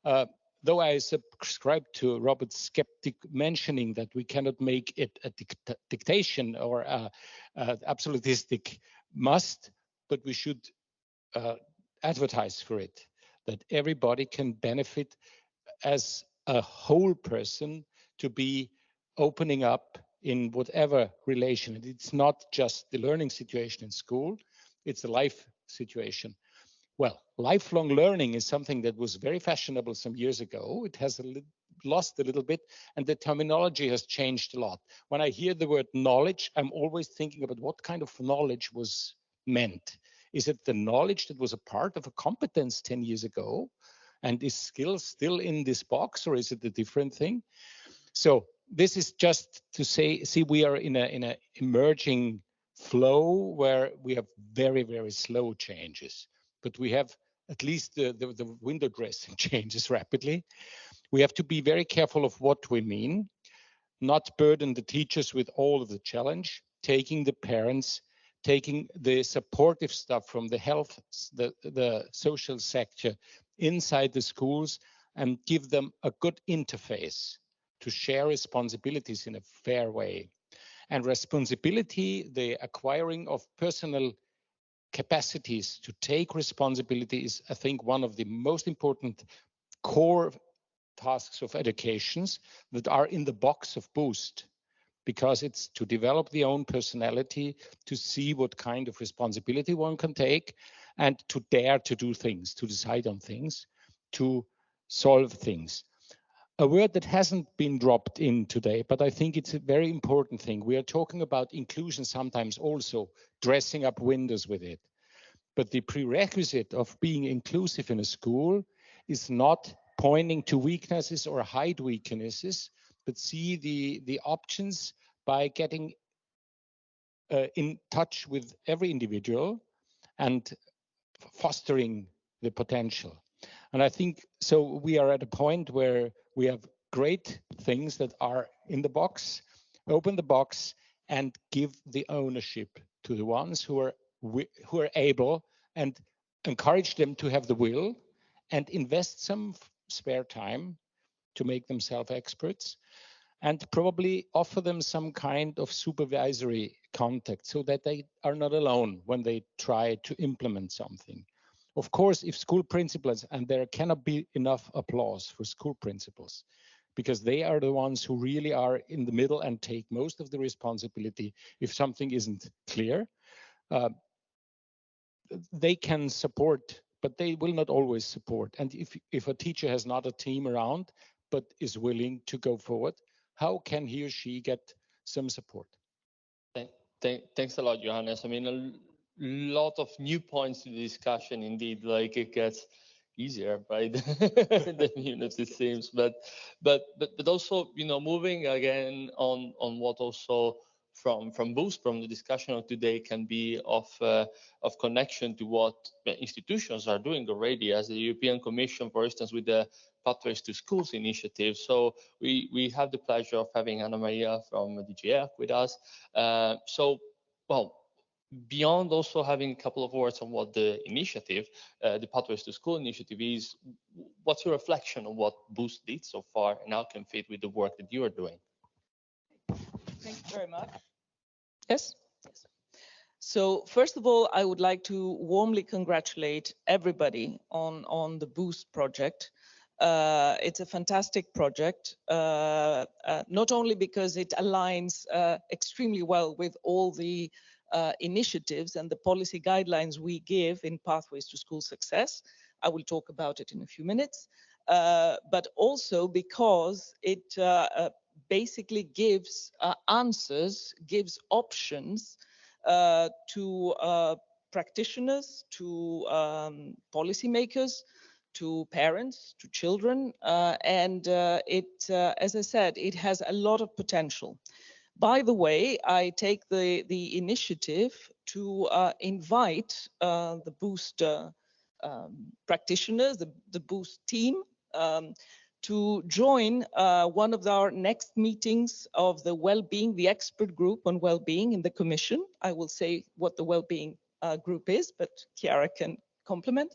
Though I subscribe to Robert's skeptic mentioning that we cannot make it a dictation or a absolutistic must, but we should advertise for it, that everybody can benefit as a whole person to be opening up in whatever relation. And it's not just the learning situation in school, it's a life situation. Well, lifelong learning is something that was very fashionable some years ago. It has lost a little bit, and the terminology has changed a lot. When I hear the word knowledge, I'm always thinking about what kind of knowledge was meant. Is it the knowledge that was a part of a competence 10 years ago? And is skills still in this box, or is it a different thing? So this is just to say, see, we are in a emerging flow where we have very, very slow changes, but we have at least the window dressing changes rapidly. We have to be very careful of what we mean, not burden the teachers with all of the challenge, taking the parents, taking the supportive stuff from the health, the social sector inside the schools, and give them a good interface to share responsibilities in a fair way. And responsibility, the acquiring of personal capacities to take responsibility is, I think, one of the most important core tasks of educations that are in the box of Boost, because it's to develop the own personality, to see what kind of responsibility one can take, and to dare to do things, to decide on things, to solve things. A word that hasn't been dropped in today, but I think it's a very important thing. We are talking about inclusion sometimes also, dressing up windows with it. But the prerequisite of being inclusive in a school is not pointing to weaknesses or hide weaknesses, but see the options by getting in touch with every individual and fostering the potential. And I think so we are at a point where we have great things that are in the box, open the box and give the ownership to the ones who are able, and encourage them to have the will and invest some spare time to make themselves experts, and probably offer them some kind of supervisory contact so that they are not alone when they try to implement something. Of course, if school principals, and there cannot be enough applause for school principals, because they are the ones who really are in the middle and take most of the responsibility if something isn't clear. They can support, but they will not always support. And if a teacher has not a team around, but is willing to go forward, how can he or she get some support?
Thanks a lot, Johannes. I mean, a lot of new points to the discussion. Indeed, like it gets easier, right? The units, it seems, but also, moving again on what also from Boost, from the discussion of today, can be of connection to what institutions are doing already, as the European Commission, for instance, with the Pathways to Schools initiative. So we have the pleasure of having Anna Maria from DGEC with us. Well, beyond also having a couple of words on what the initiative, the Pathways to School initiative is, what's your reflection on what Boost did so far and how can fit with the work that you are doing?
Thank you very much. Yes? Yes. So first of all, I would like to warmly congratulate everybody on the Boost project. It's a fantastic project, not only because it aligns extremely well with all the initiatives and the policy guidelines we give in Pathways to School Success. I will talk about it in a few minutes, but also because it basically gives answers, gives options to practitioners, to policymakers, to parents, to children, and as I said, it has a lot of potential. By the way, I take the initiative to invite the Boost practitioners, the Boost team, to join one of our next meetings of the well-being, the expert group on well-being in the Commission. I will say what the well-being group is, but Chiara can complement,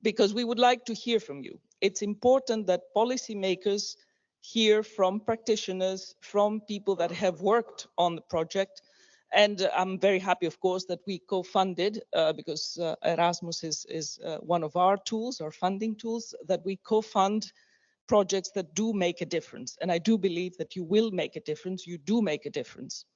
because we would like to hear from you. It's important that policymakers hear from practitioners, from people that have worked on the project. And I'm very happy, of course, that we co-funded, because Erasmus is one of our tools, our funding tools, that we co-fund projects that do make a difference. And I do believe that you will make a difference, you do make a difference.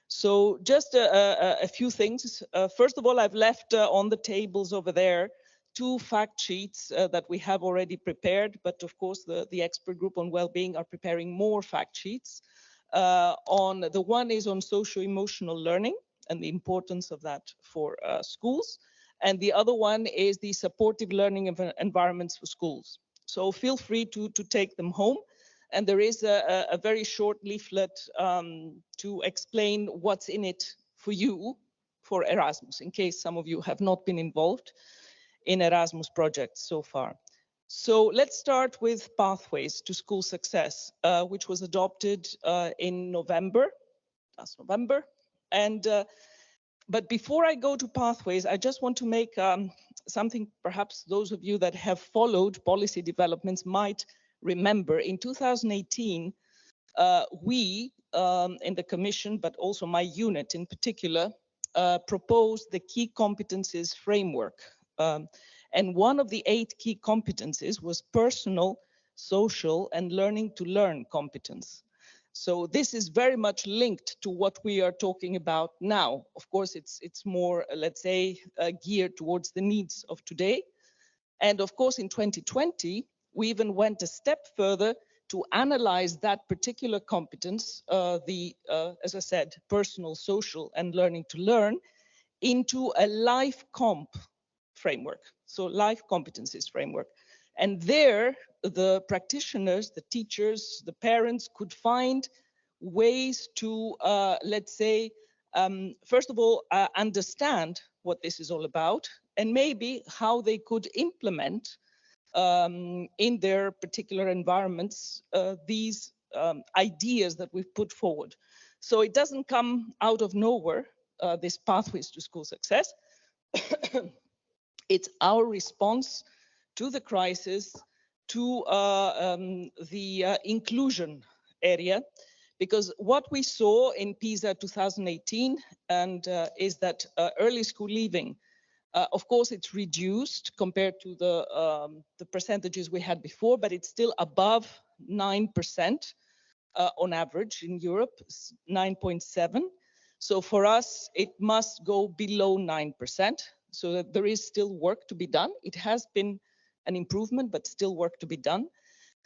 So just a few things. First of all, I've left on the tables over there 2 fact sheets that we have already prepared, but of course the expert group on well-being are preparing more fact sheets. The one is on socio-emotional learning and the importance of that for schools, and the other one is the supportive learning environments for schools. So feel free to take them home. And there is a very short leaflet to explain what's in it for you, for Erasmus, in case some of you have not been involved in Erasmus projects so far. So let's start with Pathways to School Success, which was adopted in last November. And but before I go to Pathways, I just want to make something perhaps those of you that have followed policy developments might remember. In 2018, we in the Commission, but also my unit in particular, proposed the key competencies framework. And one of the 8 key competencies was personal, social, and learning to learn competence. So this is very much linked to what we are talking about now. Of course, it's more, let's say, geared towards the needs of today. And of course, in 2020, we even went a step further to analyze that particular competence, as I said, personal, social, and learning to learn, into a life comp framework, so life competencies framework. And there, the practitioners, the teachers, the parents could find ways to, let's say, first of all, understand what this is all about, and maybe how they could implement in their particular environments these ideas that we've put forward. So it doesn't come out of nowhere, this Pathways to School Success. It's our response to the crisis, to the inclusion area, because what we saw in PISA 2018 is that early school leaving, of course, it's reduced compared to the percentages we had before, but it's still above 9% on average in Europe, 9.7. So for us, it must go below 9%. So that there is still work to be done. It has been an improvement, but still work to be done.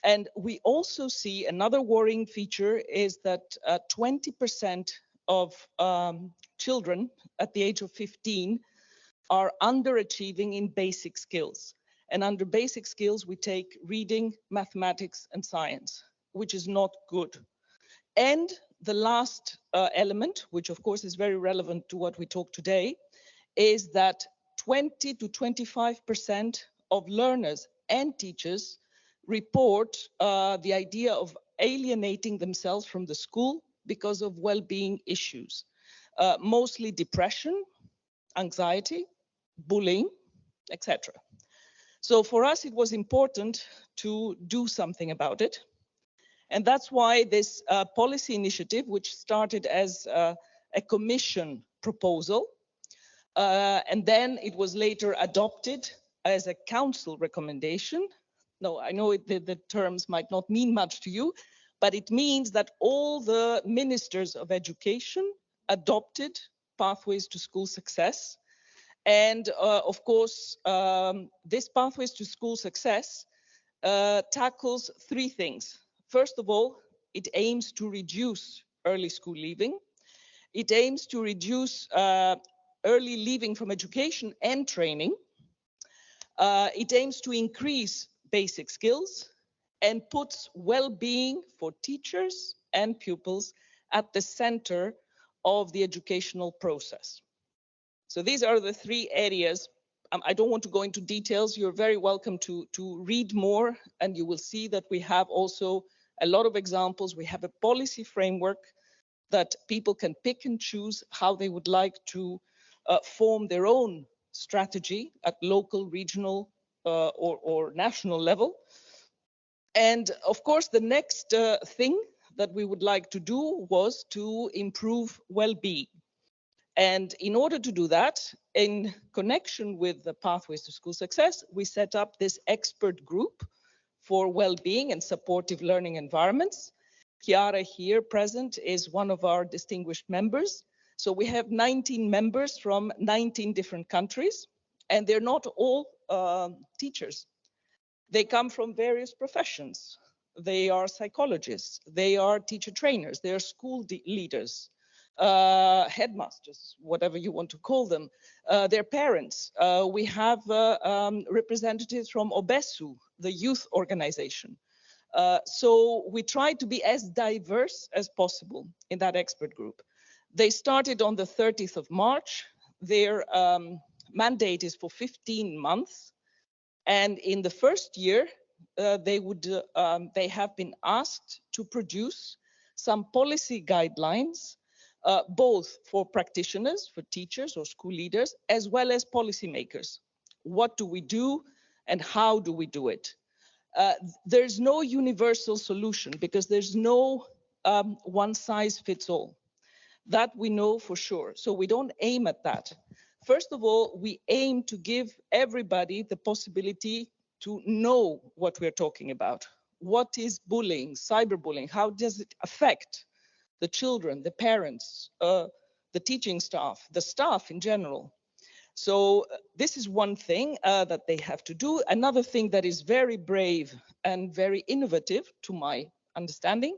And we also see another worrying feature is that 20% of children at the age of 15 are underachieving in basic skills. And under basic skills, we take reading, mathematics, and science, which is not good. And the last element, which of course is very relevant to what we talk today, is that 20 to 25% of learners and teachers report the idea of alienating themselves from the school because of well-being issues, mostly depression, anxiety, bullying, etc. So for us, it was important to do something about it. And that's why this policy initiative, which started as a commission proposal, and then it was later adopted as a council recommendation. No, I know the terms might not mean much to you, but it means that all the ministers of education adopted pathways to school success. And of course, this pathways to school success tackles three things. First of all, it aims to reduce early school leaving. It aims to reduce early leaving from education and training. It aims to increase basic skills and puts well-being for teachers and pupils at the center of the educational process. So these are the three areas. I don't want to go into details. You're very welcome to read more, and you will see that we have also a lot of examples. We have a policy framework that people can pick and choose how they would like to form their own strategy at local, regional, or national level. And of course, the next thing that we would like to do was to improve well-being. And in order to do that, in connection with the Pathways to School Success, we set up this expert group for well-being and supportive learning environments. Chiara here present is one of our distinguished members. So we have 19 members from 19 different countries, and they're not all teachers. They come from various professions. They are psychologists, they are teacher trainers, they are school leaders, headmasters, whatever you want to call them, their parents. We have representatives from OBESU, the youth organization. So we try to be as diverse as possible in that expert group. They started on the 30th of March. Their mandate is for 15 months. And in the first year, they have been asked to produce some policy guidelines, both for practitioners, for teachers or school leaders, as well as policymakers. What do we do and how do we do it? There's no universal solution because there's no one size fits all. That we know for sure. So we don't aim at that. First of all, we aim to give everybody the possibility to know what we're talking about. What is bullying, cyberbullying? How does it affect the children, the parents, the teaching staff, the staff in general? So this is one thing that they have to do. Another thing that is very brave and very innovative, to my understanding,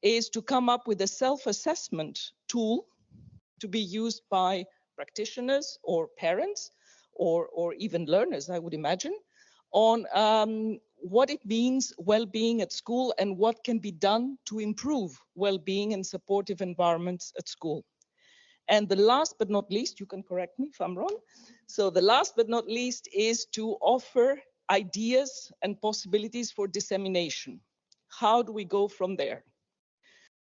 is to come up with a self-assessment tool to be used by practitioners or parents or even learners, I would imagine, on what it means well-being at school and what can be done to improve well-being and supportive environments at school. And the last but not least, you can correct me if I'm wrong. So the last but not least is to offer ideas and possibilities for dissemination. How do we go from there?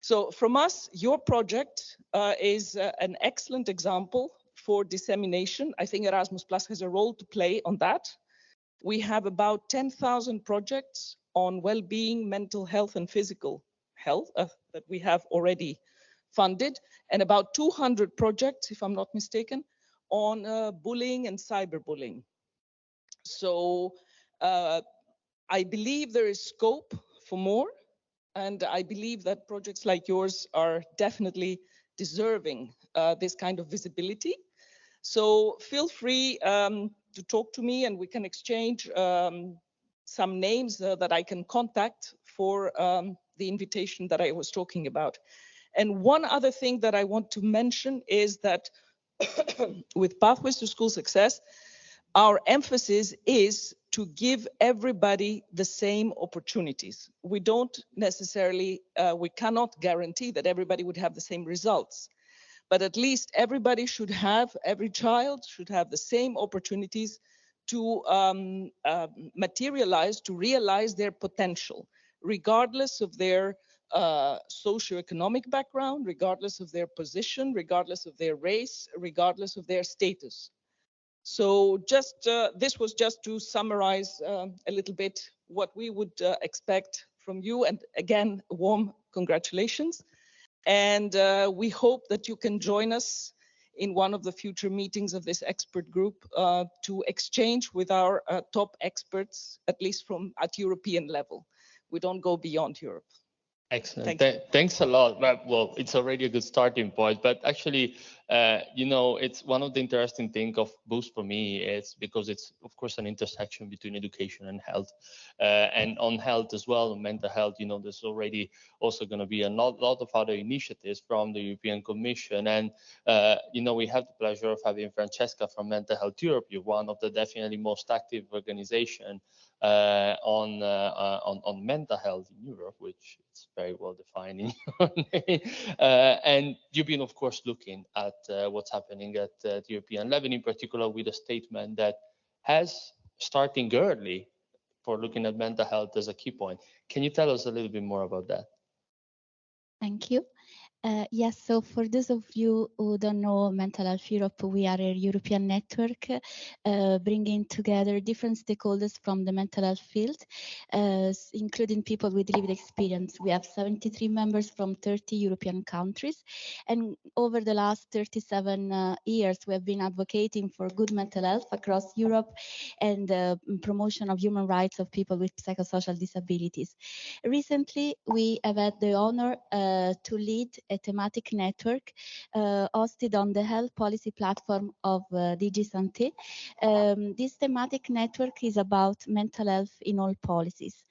So from us, your project is an excellent example for dissemination. I think Erasmus Plus has a role to play on that. We have about 10,000 projects on well-being, mental health, and physical health that we have already funded, and about 200 projects, if I'm not mistaken, on bullying and cyberbullying. So I believe there is scope for more. And I believe that projects like yours are definitely deserving this kind of visibility. So feel free to talk to me and we can exchange some names that I can contact for the invitation that I was talking about. And one other thing that I want to mention is that with Pathways to School Success, our emphasis is to give everybody the same opportunities. We don't necessarily, we cannot guarantee that everybody would have the same results, but at least everybody should have, every child should have the same opportunities to materialize, to realize their potential, regardless of their socioeconomic background, regardless of their position, regardless of their race, regardless of their status. So just this was just to summarize a little bit what we would expect from you. And again, warm congratulations. And we hope that you can join us in one of the future meetings of this expert group to exchange with our top experts, at least at European level. We don't go beyond Europe.
Excellent. Thanks a lot. Well, it's already a good starting point, but actually, you know, it's one of the interesting things of Boost for me is because it's, of course, an intersection between education and health, and on health as well, mental health. You know, there's already also going to be a lot of other initiatives from the European Commission, and you know, we have the pleasure of having Francesca from Mental Health Europe. You're one of the definitely most active organization on mental health in Europe, which is very well defined in your name. And you've been, of course, looking at what's happening at the European level, in particular with a statement that has starting early for looking at mental health as a key point. Can you tell us a little bit more about that?
Thank you. Yes, so for those of you who don't know Mental Health Europe, we are a European network bringing together different stakeholders from the mental health field, including people with lived experience. We have 73 members from 30 European countries. And over the last 37 years, we have been advocating for good mental health across Europe and promotion of human rights of people with psychosocial disabilities. Recently, we have had the honor to lead a thematic network hosted on the health policy platform of DG Santé. This thematic network is about mental health in all policies.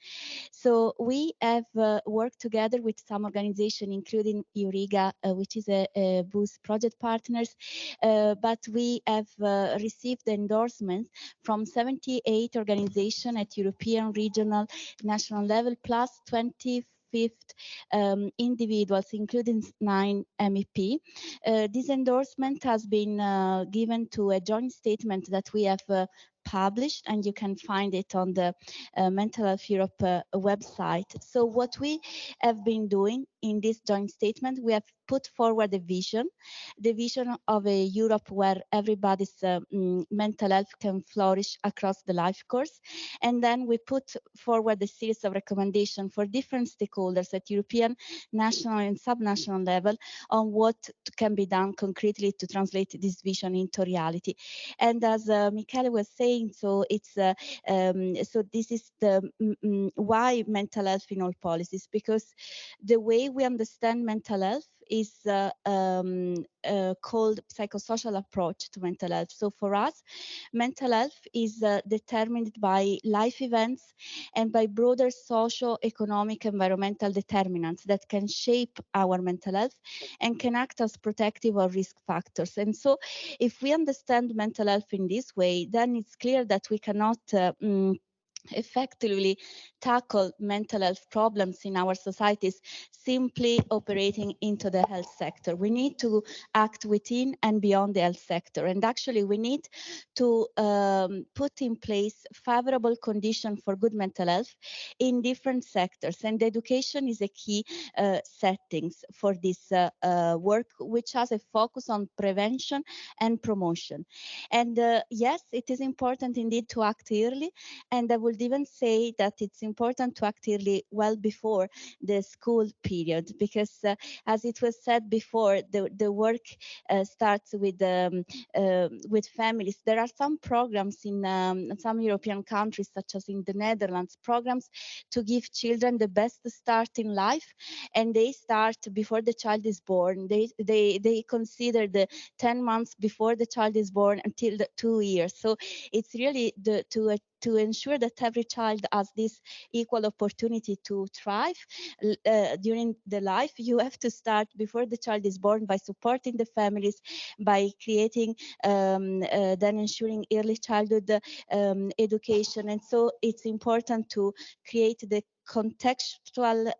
So we have worked together with some organizations, including Euriga, which is a Boost project partners, but we have received endorsements from 78 organizations at European, regional, national level, plus 25 individuals, including 9 MEP. This endorsement has been given to a joint statement that we have published, and you can find it on the Mental Health Europe website. So what we have been doing in this joint statement, we have put forward a vision, the vision of a Europe where everybody's mental health can flourish across the life course. And then we put forward a series of recommendations for different stakeholders at European, national and subnational level on what can be done concretely to translate this vision into reality. And as Michele was saying, so it's so this is the why mental health in all policies, because the way we understand mental health is called psychosocial approach to mental health. So for us, mental health is determined by life events and by broader socio-economic environmental determinants that can shape our mental health and can act as protective or risk factors. And so if we understand mental health in this way, then it's clear that we cannot effectively tackle mental health problems in our societies simply operating into the health sector. We need to act within and beyond the health sector. And actually, we need to put in place favorable conditions for good mental health in different sectors. And education is a key settings for this work, which has a focus on prevention and promotion. And yes, it is important indeed to act early. And I would even say that it's important to act early well before the school period, because as it was said before, the work starts with families. There are some programs in some European countries, such as in the Netherlands, programs to give children the best start in life, and they start before the child is born. They consider the 10 months before the child is born until the 2 years. So it's really to ensure that every child has this equal opportunity to thrive during the life, you have to start before the child is born by supporting the families, by creating, then ensuring early childhood education. And so it's important to create the contextual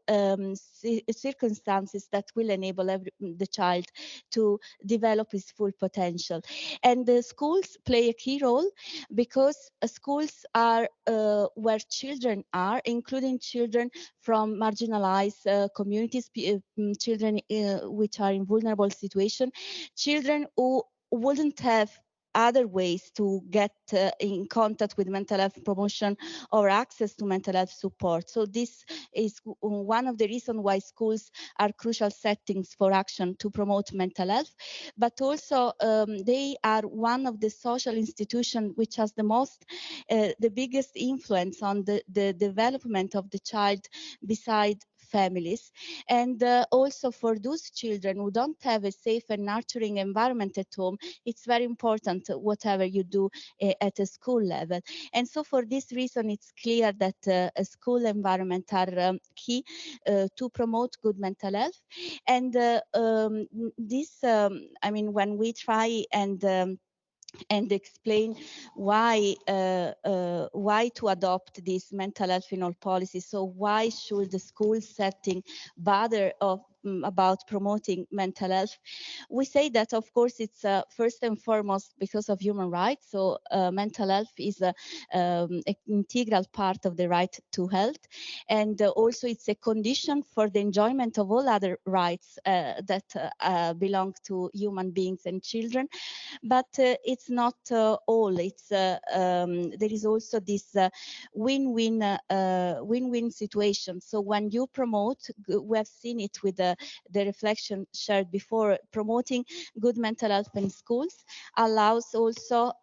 circumstances that will enable the child to develop his full potential. And the schools play a key role, because schools are where children are, including children from marginalized communities, children which are in vulnerable situations, children who wouldn't have other ways to get in contact with mental health promotion or access to mental health support. So this is one of the reasons why schools are crucial settings for action to promote mental health, but also they are one of the social institutions which has the biggest influence on the development of the child beside families. And also for those children who don't have a safe and nurturing environment at home, it's very important whatever you do at a school level. And so for this reason, it's clear that a school environment are key to promote good mental health. And I mean, when we try and explain why to adopt this mental health in all policies. So why should the school setting bother about promoting mental health? We say that, of course, it's first and foremost because of human rights. So mental health is an integral part of the right to health. And also it's a condition for the enjoyment of all other rights that belong to human beings and children. But it's not all. It's there is also this win-win situation. So when you promote, we have seen it with the reflection shared before, promoting good mental health in schools allows also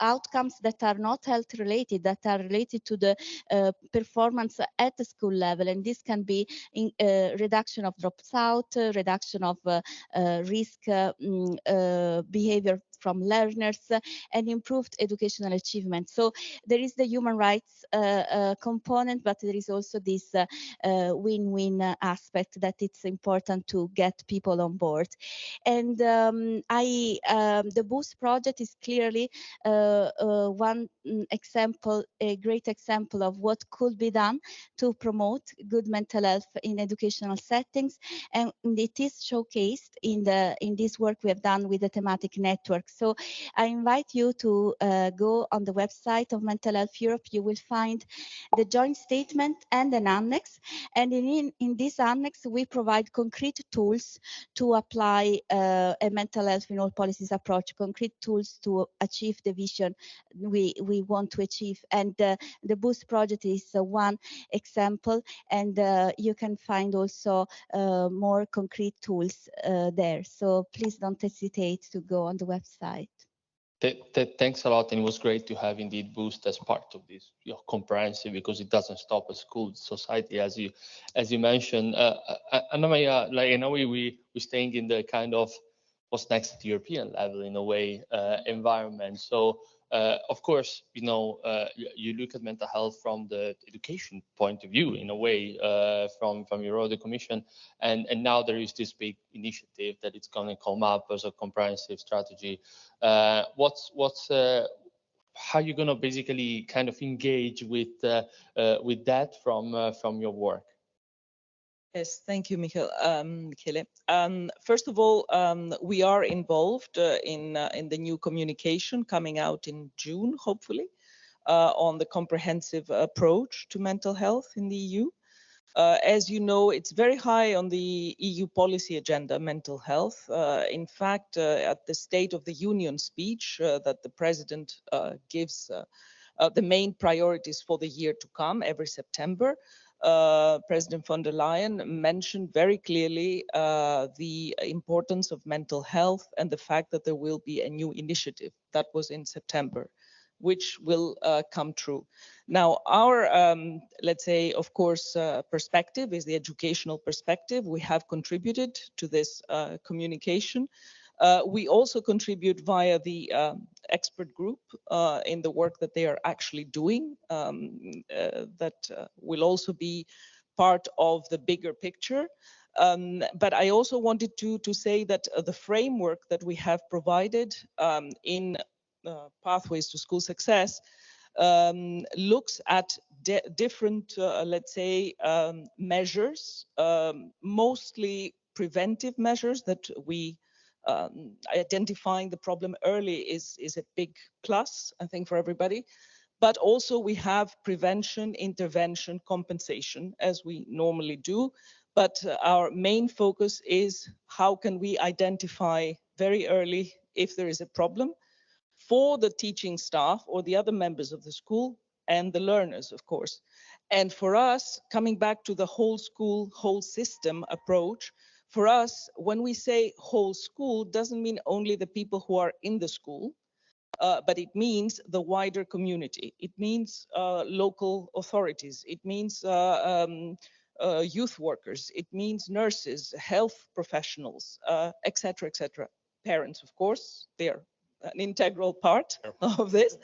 outcomes that are not health related, that are related to the performance at the school level. And this can be in reduction of drops out, reduction of risk behavior from learners, and improved educational achievement. So there is the human rights component, but there is also this win-win aspect that it's important to get people on board. And the Boost project is clearly one example, a great example of what could be done to promote good mental health in educational settings, and it is showcased in this work we have done with the thematic network. So I invite you to go on the website of Mental Health Europe. You will find the joint statement and an annex, and in this annex we provide concrete tools to apply a mental health in all policies approach, concrete tools to achieve the vision we want to achieve. And the Boost project is one example, and you can find also more concrete tools there. So please don't hesitate to go on the website.
Thanks a lot, and it was great to have indeed Boost as part of this comprehensive, because it doesn't stop at school, society, as you mentioned. Anna Maria, like in a way, we're staying in the kind of what's next at the European level in a way environment. So of course, you look at mental health from the education point of view in a way from the Commission, and now there is this big initiative that it's going to come up as a comprehensive strategy. How are you going to basically kind of engage with that from your work?
Yes, thank you, Michele. First of all, we are involved in the new communication coming out in June, hopefully, on the comprehensive approach to mental health in the EU. As you know, it's very high on the EU policy agenda, mental health. In fact, at the State of the Union speech that the President gives the main priorities for the year to come every September, President von der Leyen mentioned very clearly the importance of mental health and the fact that there will be a new initiative. That was in September, which will come true. Now, our, let's say, of course, perspective is the educational perspective. We have contributed to this communication. We also contribute via the expert group in the work that they are actually doing, that will also be part of the bigger picture. But I also wanted to say that the framework that we have provided in Pathways to School Success looks at different, let's say, measures, mostly preventive measures that we identifying the problem early is a big plus, I think, for everybody. But also we have prevention, intervention, compensation, as we normally do. But our main focus is how can we identify very early if there is a problem for the teaching staff or the other members of the school and the learners, of course. And for us, coming back to the whole school, whole system approach, for us, when we say whole school, doesn't mean only the people who are in the school, but it means the wider community. It means local authorities. It means youth workers. It means nurses, health professionals, etc., etc. Parents, of course, they're an integral part of this,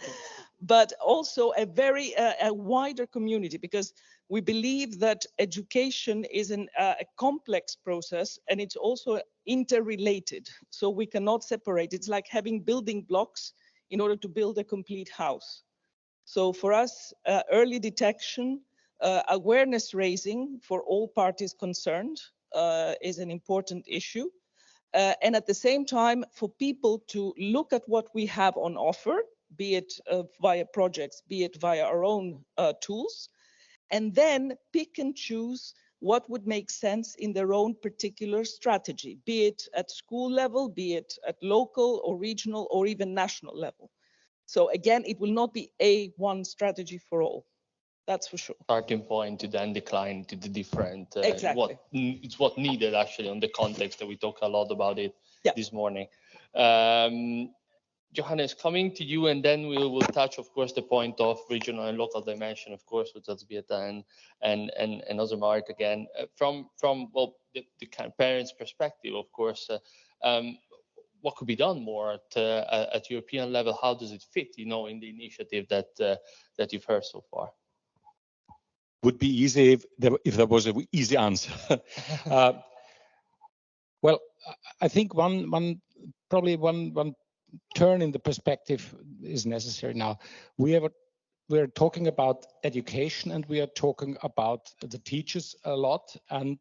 but also a very a wider community, because we believe that education is a complex process and it's also interrelated. So we cannot separate. It's like having building blocks in order to build a complete house. So for us, early detection, awareness raising for all parties concerned is an important issue. And at the same time, for people to look at what we have on offer, be it via projects, be it via our own tools, and then pick and choose what would make sense in their own particular strategy, be it at school level, be it at local or regional or even national level. So again, it will not be one strategy for all. That's for sure.
Starting point to then decline to the different,
exactly.
It's what needed actually on the context that we talk a lot about it this morning. Johannes, coming to you, and then we will touch, of course, the point of regional and local dimension, of course, with Elzbieta and Osamart again. From well, the kind of parents' perspective, of course, what could be done more at European level? How does it fit, in the initiative that you've heard so far?
Would be easy if there was an easy answer. Well, I think one turn in the perspective is necessary now. We're talking about education and we are talking about the teachers a lot, and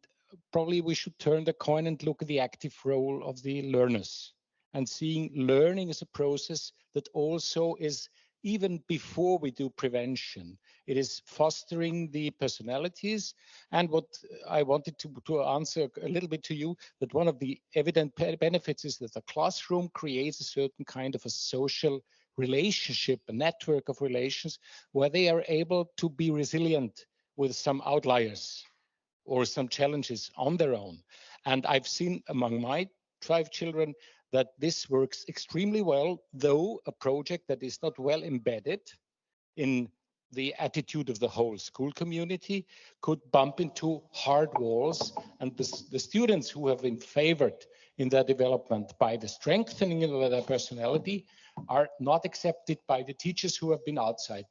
probably we should turn the coin and look at the active role of the learners, and seeing learning as a process that also is, even before we do prevention, it is fostering the personalities. And what I wanted to answer a little bit to you, that one of the evident benefits is that the classroom creates a certain kind of a social relationship, a network of relations, where they are able to be resilient with some outliers or some challenges on their own. And I've seen among my 5 children that this works extremely well, though a project that is not well embedded in the attitude of the whole school community could bump into hard walls, and the students who have been favored in their development by the strengthening of their personality are not accepted by the teachers who have been outside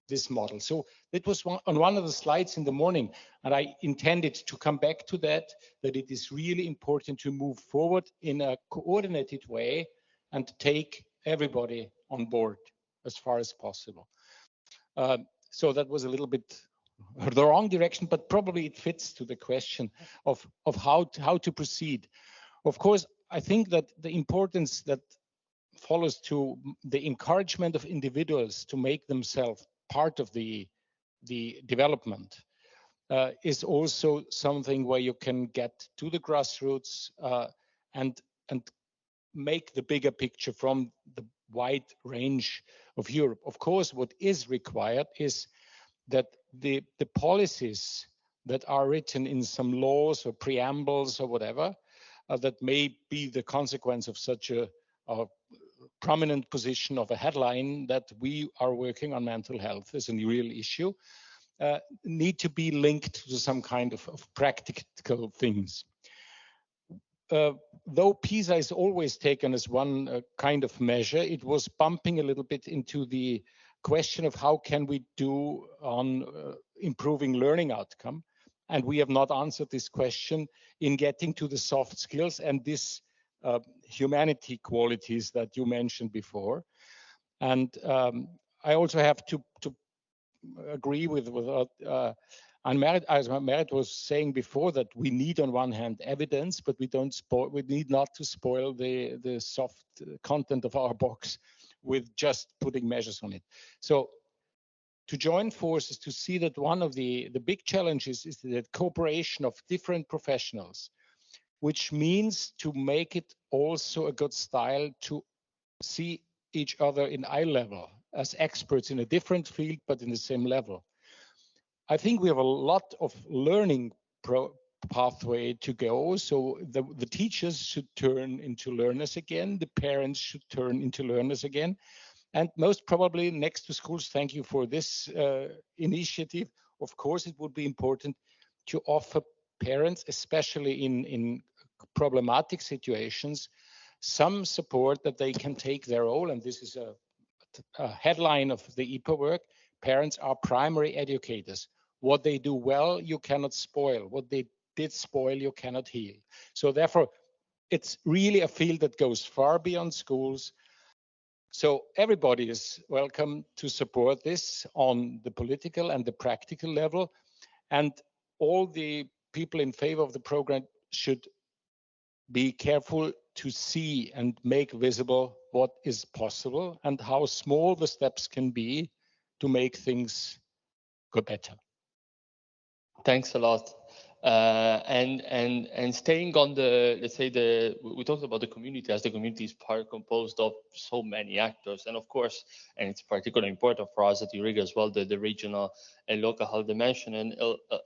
this model. So it was on one of the slides in the morning, and I intended to come back to that it is really important to move forward in a coordinated way and take everybody on board as far as possible. So that was a little bit the wrong direction, but probably it fits to the question of how to proceed. Of course, I think that the importance that follows to the encouragement of individuals to make themselves part of the development is also something where you can get to the grassroots and make the bigger picture from the wide range of Europe. Of course, what is required is that the policies that are written in some laws or preambles or whatever that may be the consequence of such a prominent position of a headline that we are working on mental health as a real issue, need to be linked to some kind of practical things. though PISA is always taken as one kind of measure, it was bumping a little bit into the question of how can we do on improving learning outcome. And we have not answered this question in getting to the soft skills and this humanity qualities that you mentioned before. And I also have to agree with what Anne-Marit was saying before, that we need on one hand evidence, but we need not to spoil the soft content of our box with just putting measures on it. So to join forces, to see that one of the big challenges is the cooperation of different professionals, which means to make it also a good style to see each other in eye level as experts in a different field, but in the same level. I think we have a lot of learning pathway to go. So the teachers should turn into learners again. The parents should turn into learners again. And most probably next to schools, thank you for this initiative. Of course, it would be important to offer parents, especially in problematic situations, some support that they can take their role. And this is a headline of the EPA work. Parents are primary educators. What they do well, you cannot spoil. What they did spoil, you cannot heal. So therefore, it's really a field that goes far beyond schools. So everybody is welcome to support this on the political and the practical level. And all the people in favor of the program should be careful to see and make visible what is possible and how small the steps can be to make things go better.
Thanks a lot. And staying on the, let's say we talked about the community, as the community is composed of so many actors, and of course, and it's particularly important for us at Euriga as well, the regional and local health dimension. And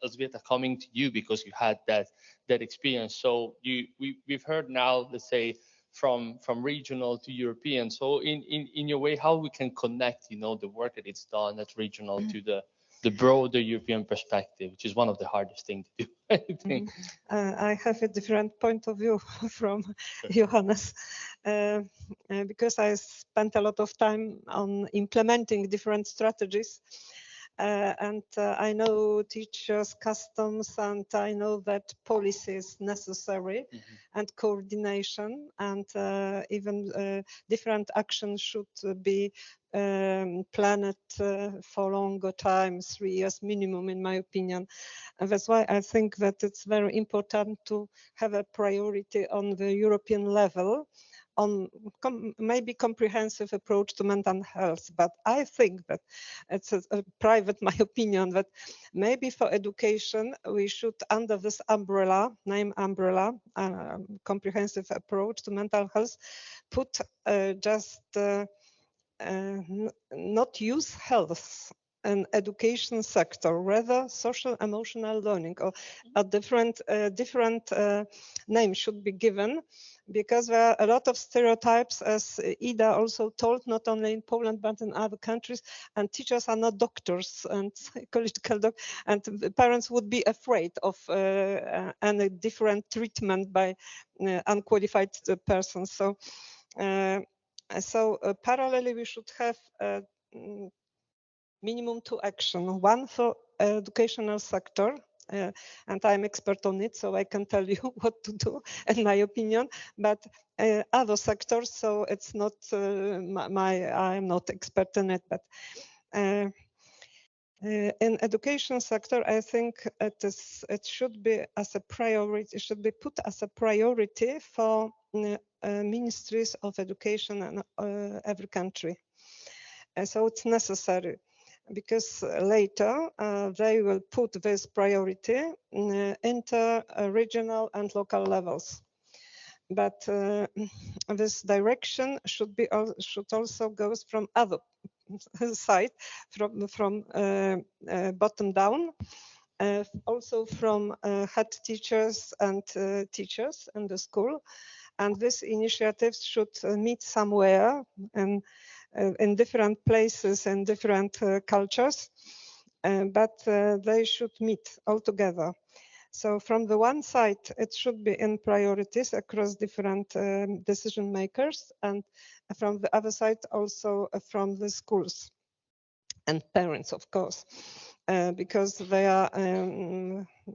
Elzbieta, coming to you because you had that experience. So we've heard now, let's say, from regional to European. So in your way, how we can connect, the work that it's done at regional to the broader European perspective, which is one of the hardest things to do, I think.
I have a different point of view from Johannes, because I spent a lot of time on implementing different strategies. And I know teachers' customs, and I know that policy is necessary, and coordination, and even different actions should be planned for longer time, 3 years minimum, in my opinion. And that's why I think that it's very important to have a priority on the European level on maybe comprehensive approach to mental health. But I think that it's a private, my opinion, that maybe for education, we should, under this umbrella, comprehensive approach to mental health, put not use health and education sector, rather social emotional learning, or a different name should be given, because there are a lot of stereotypes, as Ida also told, not only in Poland but in other countries, and teachers are not doctors and psychological doctors, and the parents would be afraid of any different treatment by unqualified persons. So parallelly, we should have minimum 2 action, one for educational sector, and I'm expert on it, so I can tell you what to do, in my opinion, but other sectors, so it's not I'm not expert in it, but in education sector, I think it should be as a priority, it should be put as a priority for ministries of education in every country. And so it's necessary, because later they will put this priority into regional and local levels. But this direction should also go from other side, from bottom down, also from head teachers and teachers in the school. And these initiatives should meet somewhere in different places and different cultures, but they should meet all together. So from the one side, it should be in priorities across different decision makers, and from the other side, also from the schools and parents, of course, because they are,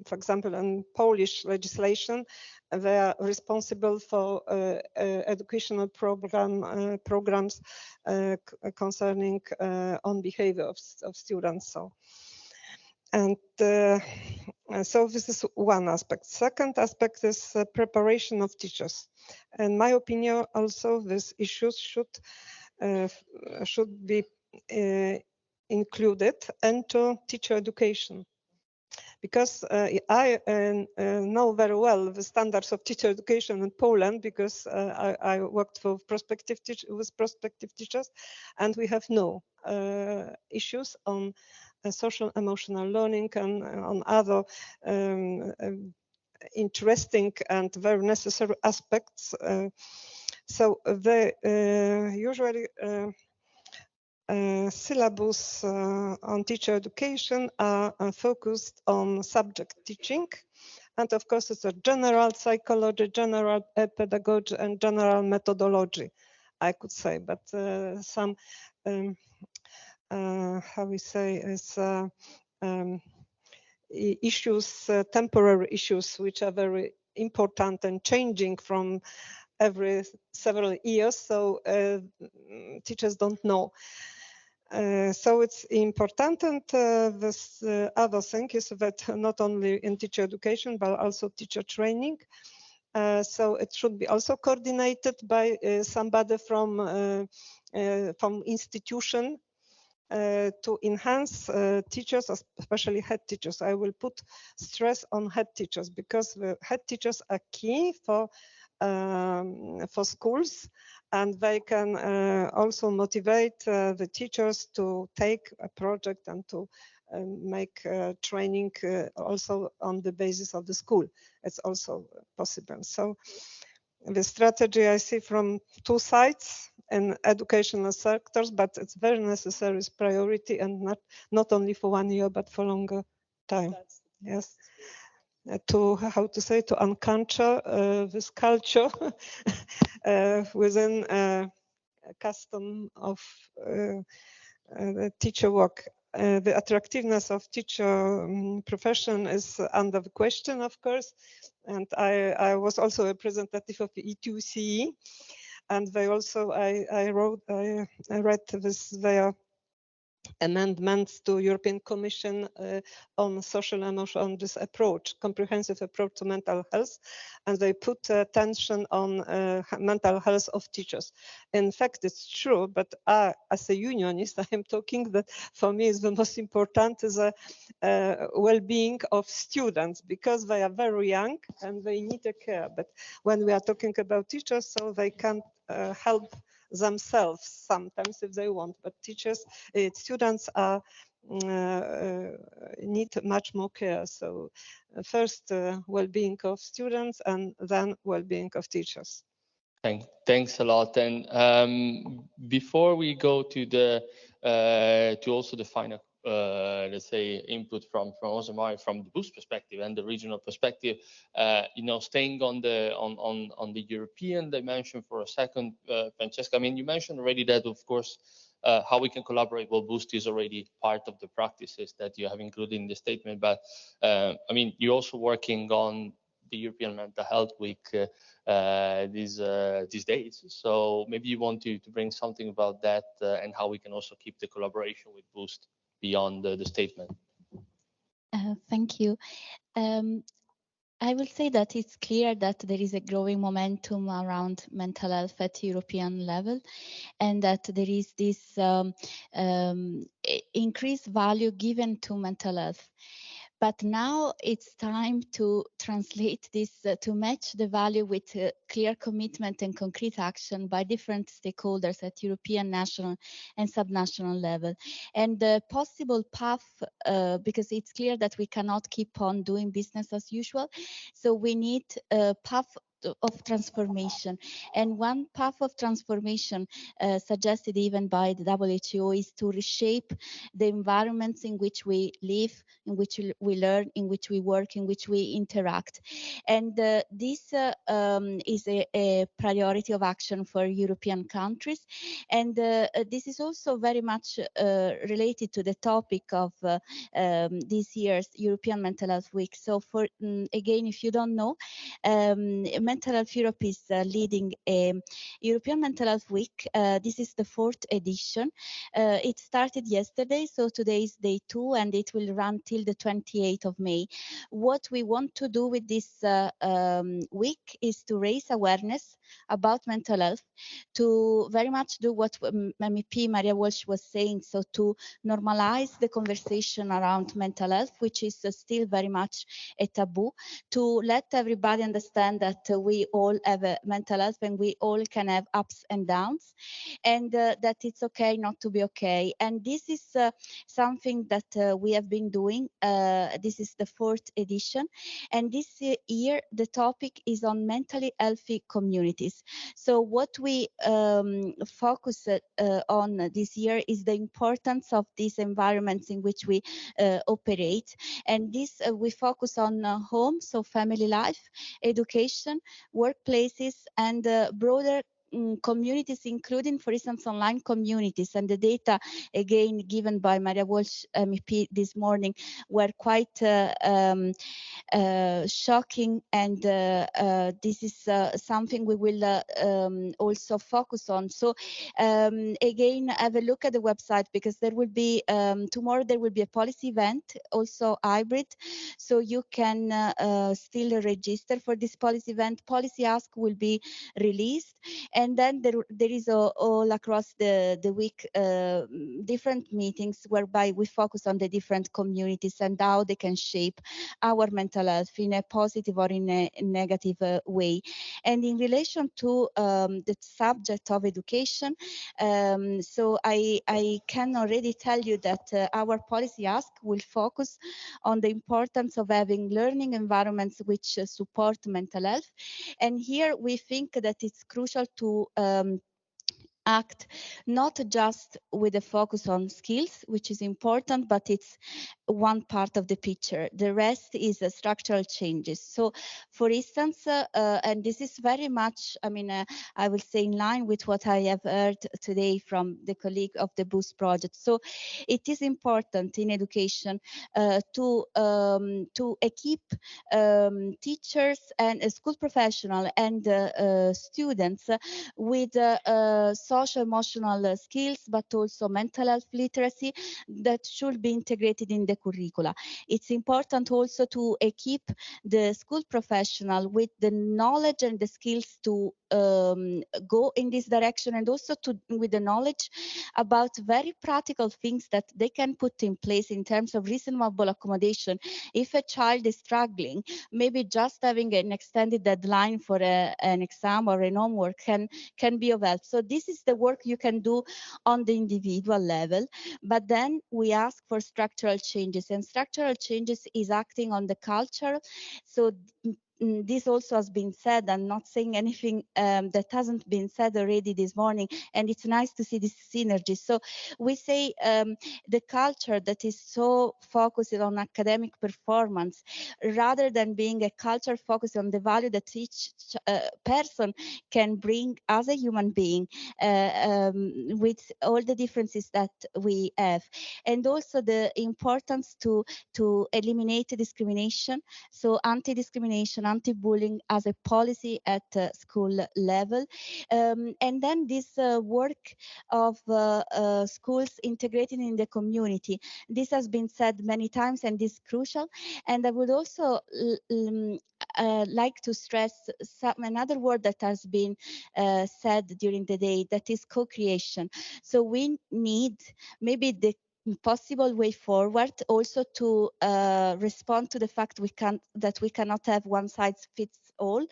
for example, in Polish legislation, they are responsible for educational programs concerning on behavior of students. And so this is one aspect. Second aspect is preparation of teachers. In my opinion, also these issues should be included into teacher education. Because I know very well the standards of teacher education in Poland, because I worked for with prospective teachers, and we have no issues on social emotional learning and on other interesting and very necessary aspects. So they usually syllabus on teacher education are focused on subject teaching. And of course, it's a general psychology, general pedagogy, and general methodology, I could say. But some, how we say, is issues, temporary issues, which are very important and changing from every several years. So teachers don't know. So it's important, and this other thing is that not only in teacher education, but also teacher training. So it should be also coordinated by somebody from institution to enhance teachers, especially head teachers. I will put stress on head teachers, because the head teachers are key for schools, and they can also motivate the teachers to take a project and to make training also on the basis of the school. It's also possible. So the strategy I see from two sides in educational sectors, but it's very necessary, it's priority, and not only for 1 year, but for longer time. Yes. To, how to say, to unculture this culture within a custom of teacher work. The attractiveness of teacher profession is under the question, of course. And I was also a representative of the E2CE, and they also, I read their amendments to European Commission on social emotion, on this approach, comprehensive approach to mental health, and they put attention on mental health of teachers. In fact, it's true, but as a unionist, I am talking that for me is the most important is the well-being of students, because they are very young and they need a care. But when we are talking about teachers, so they can help themselves sometimes if they want, but teachers, students are need much more care. So first well-being of students, and then well-being of teachers.
Thanks a lot. And before we go to the to also the final let's say input from Osamari from the Boost perspective and the regional perspective, you know, staying on the European dimension for a second, Francesca. I mean, you mentioned already that, of course, how we can collaborate. Well, Boost is already part of the practices that you have included in the statement, but I mean, you're also working on the European Mental Health Week these days. So maybe you want to bring something about that and how we can also keep the collaboration with Boost beyond the statement.
Thank you. I will say that it's clear that there is a growing momentum around mental health at European level, and that there is this increased value given to mental health. But now it's time to translate this, to match the value with clear commitment and concrete action by different stakeholders at European, national and subnational level. And the possible path, because it's clear that we cannot keep on doing business as usual, so we need a path of transformation. And one path of transformation suggested even by the WHO is to reshape the environments in which we live, in which we learn, in which we work, in which we interact. And this is a priority of action for European countries. And this is also very much related to the topic of this year's European Mental Health Week. So for again, if you don't know, Mental Health Europe is leading a European Mental Health Week. This is the 4th edition. It started yesterday, so today is day 2, and it will run till the 28th of May. What we want to do with this week is to raise awareness about mental health, to very much do what MEP Maria Walsh was saying, so to normalize the conversation around mental health, which is still very much a taboo, to let everybody understand that we all have a mental health and we all can have ups and downs, and that it's okay not to be okay. And this is something that we have been doing. This is the 4th edition, and this year the topic is on mentally healthy communities. So what we focus on this year is the importance of these environments in which we operate, and this we focus on home, so family life, education, workplaces, and broader communities, including, for instance, online communities. And the data, again, given by Maria Walsh, MEP, this morning, were quite shocking, and this is something we will also focus on. So again, have a look at the website, because there will be tomorrow there will be a policy event, also hybrid, so you can still register for this policy event. Policy ask will be released, and then there is all across the week different meetings whereby we focus on the different communities and how they can shape our mental health in a positive or in a negative way. And in relation to the subject of education, so I can already tell you that our policy ask will focus on the importance of having learning environments which support mental health. And here we think that it's crucial to act not just with a focus on skills, which is important, but it's one part of the picture. The rest is structural changes. So, for instance, and this is very much, I will say in line with what I have heard today from the colleague of the Boost project. So, it is important in education to equip teachers and school professionals and students with social emotional skills, but also mental health literacy that should be integrated in the curricula. It's important also to equip the school professional with the knowledge and the skills to go in this direction, and also with the knowledge about very practical things that they can put in place in terms of reasonable accommodation. If a child is struggling, maybe just having an extended deadline for an exam or an homework can be of help. So this is the work you can do on the individual level, but then we ask for structural changes, and structural changes is acting on the culture. So this also has been said. I'm not saying anything that hasn't been said already this morning, and it's nice to see this synergy. So we say the culture that is so focused on academic performance, rather than being a culture focused on the value that each person can bring as a human being, with all the differences that we have, and also the importance to eliminate discrimination, so anti-discrimination, anti-bullying as a policy at school level, and then this work of schools integrating in the community. This has been said many times and is crucial, and I would also like to stress another word that has been said during the day, that is co-creation. So we need maybe the possible way forward also to respond to the fact that we cannot have one size fits all,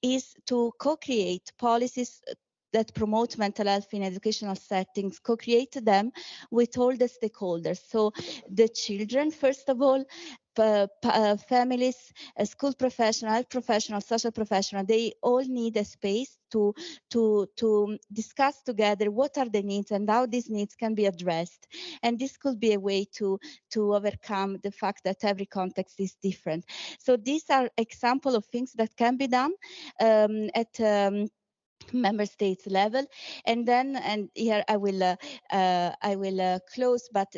is to co-create policies that promote mental health in educational settings, co-create them with all the stakeholders. So the children, first of all, families, school professional, health professional, social professional, they all need a space to discuss together what are the needs and how these needs can be addressed. And this could be a way to overcome the fact that every context is different. So these are examples of things that can be done at member states level. And then, and here I will close, but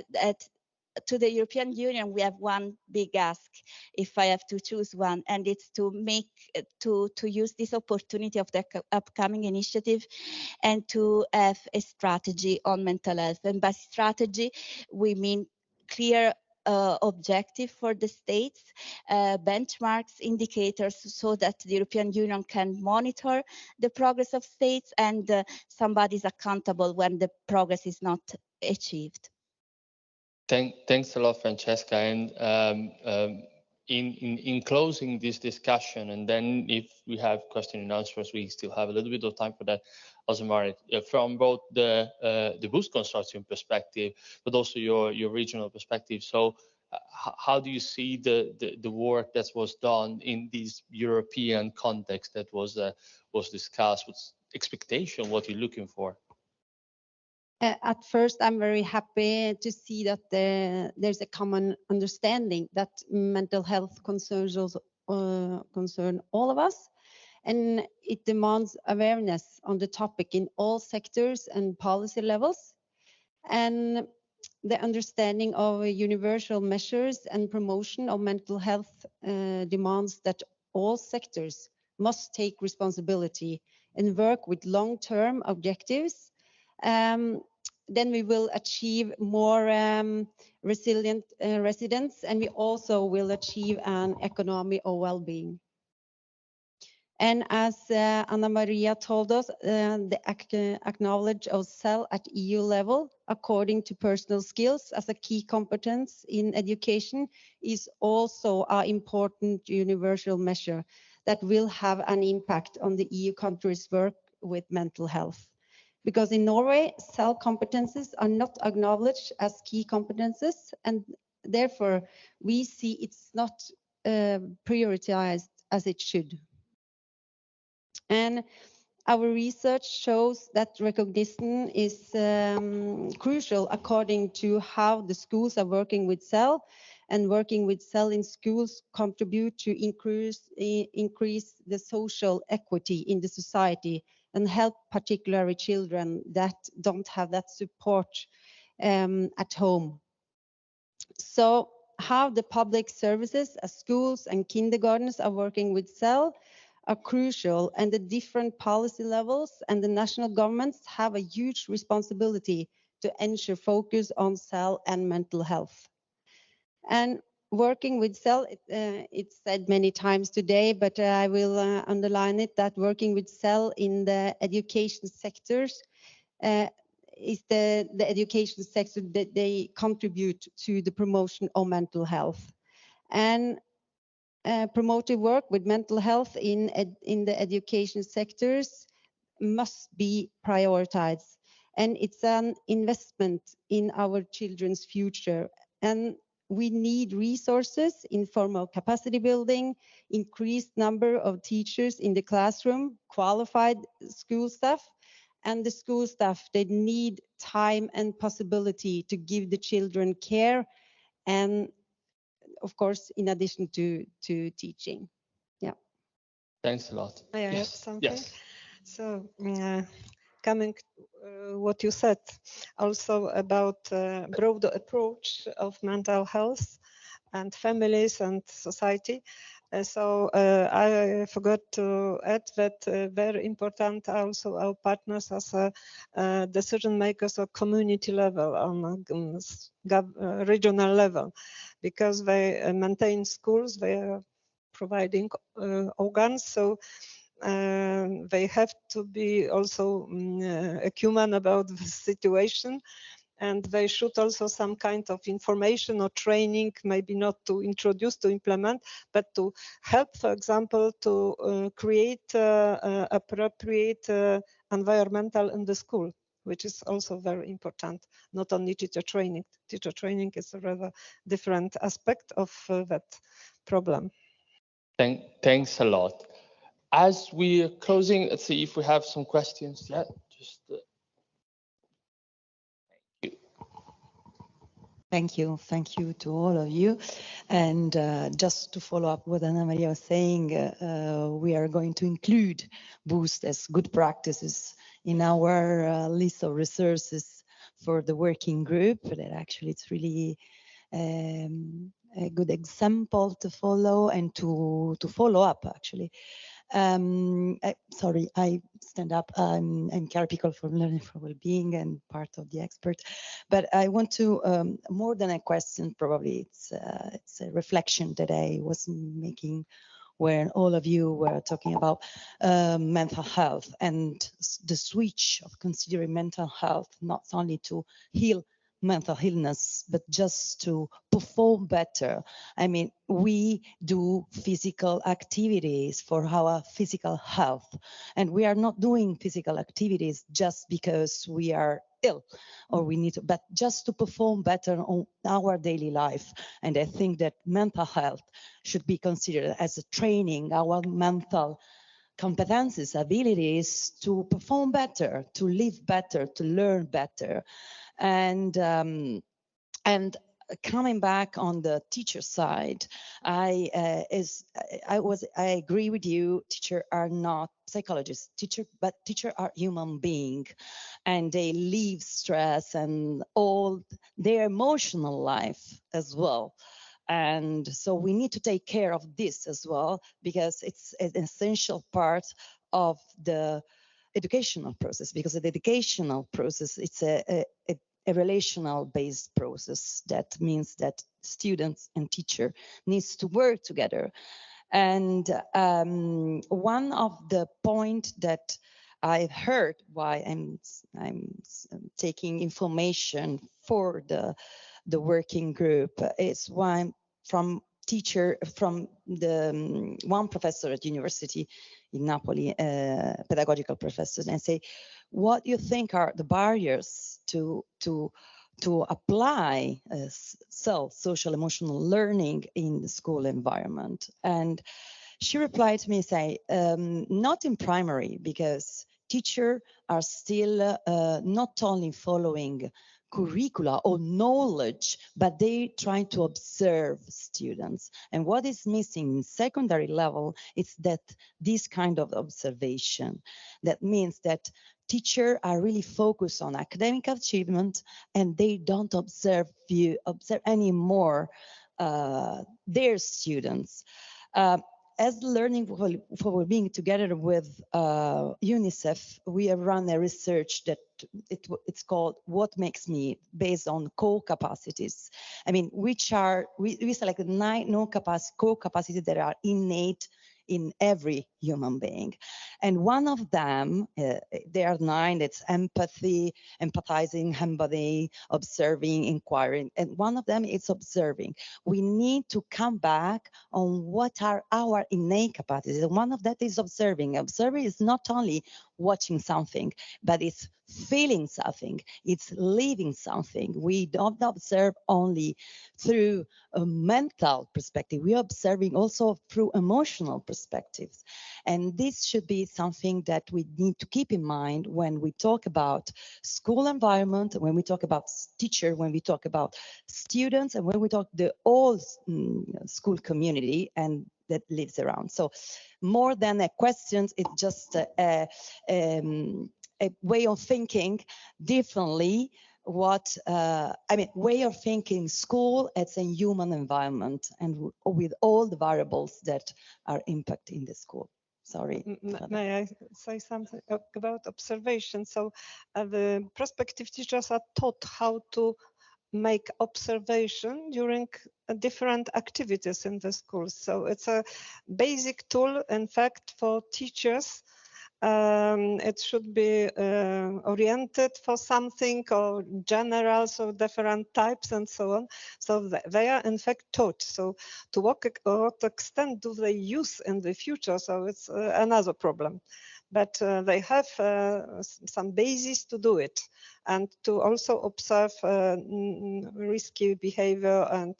to the European Union, we have one big ask, if I have to choose one, and it's to make to use this opportunity of the upcoming initiative and to have a strategy on mental health. And by strategy, we mean clear objective for the states, benchmarks, indicators, so that the European Union can monitor the progress of states and somebody is accountable when the progress is not achieved.
Thanks a lot, Francesca. And in closing this discussion, and then if we have question and answers, we still have a little bit of time for that, Osmar, from both the Boost Consortium perspective, but also your regional perspective. So how do you see the work that was done in this European context that was discussed? What's expectation? What you're looking for?
At first, I'm very happy to see that there's a common understanding that mental health concerns concern all of us, and it demands awareness on the topic in all sectors and policy levels. And the understanding of universal measures and promotion of mental health demands that all sectors must take responsibility and work with long-term objectives. Then we will achieve more resilient residents, and we also will achieve an economy of well-being. And as Anna Maria told us, the acknowledge of CEL at EU level, according to personal skills as a key competence in education, is also an important universal measure that will have an impact on the EU countries' work with mental health. Because in Norway, CEL competences are not acknowledged as key competences, and therefore we see it's not prioritized as it should. And our research shows that recognition is crucial according to how the schools are working with CEL, and working with CEL in schools contribute to increase the social equity in the society and help particularly children that don't have that support at home. So how the public services, schools and kindergartens are working with CEL are crucial, and the different policy levels and the national governments have a huge responsibility to ensure focus on CEL and mental health. And working with CEL, it's said many times today, but I will underline it, that working with CEL in the education sectors is the education sector that they contribute to the promotion of mental health. And promotive work with mental health in the education sectors must be prioritized. And it's an investment in our children's future. And we need resources in form of capacity building, increased number of teachers in the classroom, qualified school staff, and the school staff, they need time and possibility to give the children care, and of course, in addition to teaching. Yeah.
Thanks a lot.
May I add
Yes.
something?
Yes.
So, coming what you said also about broader approach of mental health and families and society. So I forgot to add that very important also our partners as decision makers at community level, on regional level, because they maintain schools, they are providing organs, so they have to be also human about the situation, and they should also some kind of information or training, maybe not to introduce, to implement, but to help, for example, to create appropriate environmental in the school. which is also very important, not only teacher training. Teacher training is a rather different aspect of that problem.
Thanks a lot. As we are closing, let's see if we have some questions. Yeah, just
thank you. Thank you to all of you. And just to follow up what Anna Maria was saying, we are going to include Boost as good practices in our list of resources for the working group. That actually it's really a good example to follow and to follow up actually. Sorry, I stand up. I'm Chiara Piccolo from Learning for Wellbeing and part of the expert. But I want to, more than a question, probably it's a reflection that I was making when all of you were talking about mental health and the switch of considering mental health not only to heal mental illness, but just to perform better. I mean, we do physical activities for our physical health, and we are not doing physical activities just because we are ill or we need to, but just to perform better on our daily life. And I think that mental health should be considered as a training, our mental competences, abilities to perform better, to live better, to learn better. And coming back on the teacher side, I agree with you. Teachers are not psychologists. But teachers are human beings, and they live stress and all their emotional life as well. And so we need to take care of this as well, because it's an essential part of the educational process, because the educational process, it's a relational based process. That means that students and teacher needs to work together. And one of the point that I've heard why I'm taking information for the working group is one from teacher from the one professor at university in Napoli, pedagogical professor, and say, what you think are the barriers to apply social emotional learning in the school environment? And she replied to me, say, not in primary, because teachers are still not only following curricula or knowledge, but they try to observe students. And what is missing in secondary level is that this kind of observation. That means that teachers are really focused on academic achievement, and they don't observe anymore their students. As Learning for Wellbeing, together with UNICEF, we have run a research that it's called What Makes Me, based on core capacities. I mean, we selected 9 core capacities that are innate in every human being. And one of them, there are 9, it's empathy, empathizing, empathy, observing, inquiring. And one of them is observing. We need to come back on what are our innate capacities. And one of that is observing. Observing is not only watching something, but it's feeling something, it's living something. We don't observe only through a mental perspective, we are observing also through emotional perspectives. And this should be something that we need to keep in mind when we talk about school environment, when we talk about teacher, when we talk about students, and when we talk the whole school community and that lives around. So more than a question, it's just a way of thinking differently way of thinking school as a human environment and with all the variables that are impacting the school. Sorry.
May I say something about observation? So the prospective teachers are taught how to make observation during different activities in the schools. So it's a basic tool, in fact, for teachers It should be oriented for something or general, so different types and so on. So they are in fact taught. So to what extent do they use in the future? So it's another problem. But they have some basis to do it and to also observe risky behavior and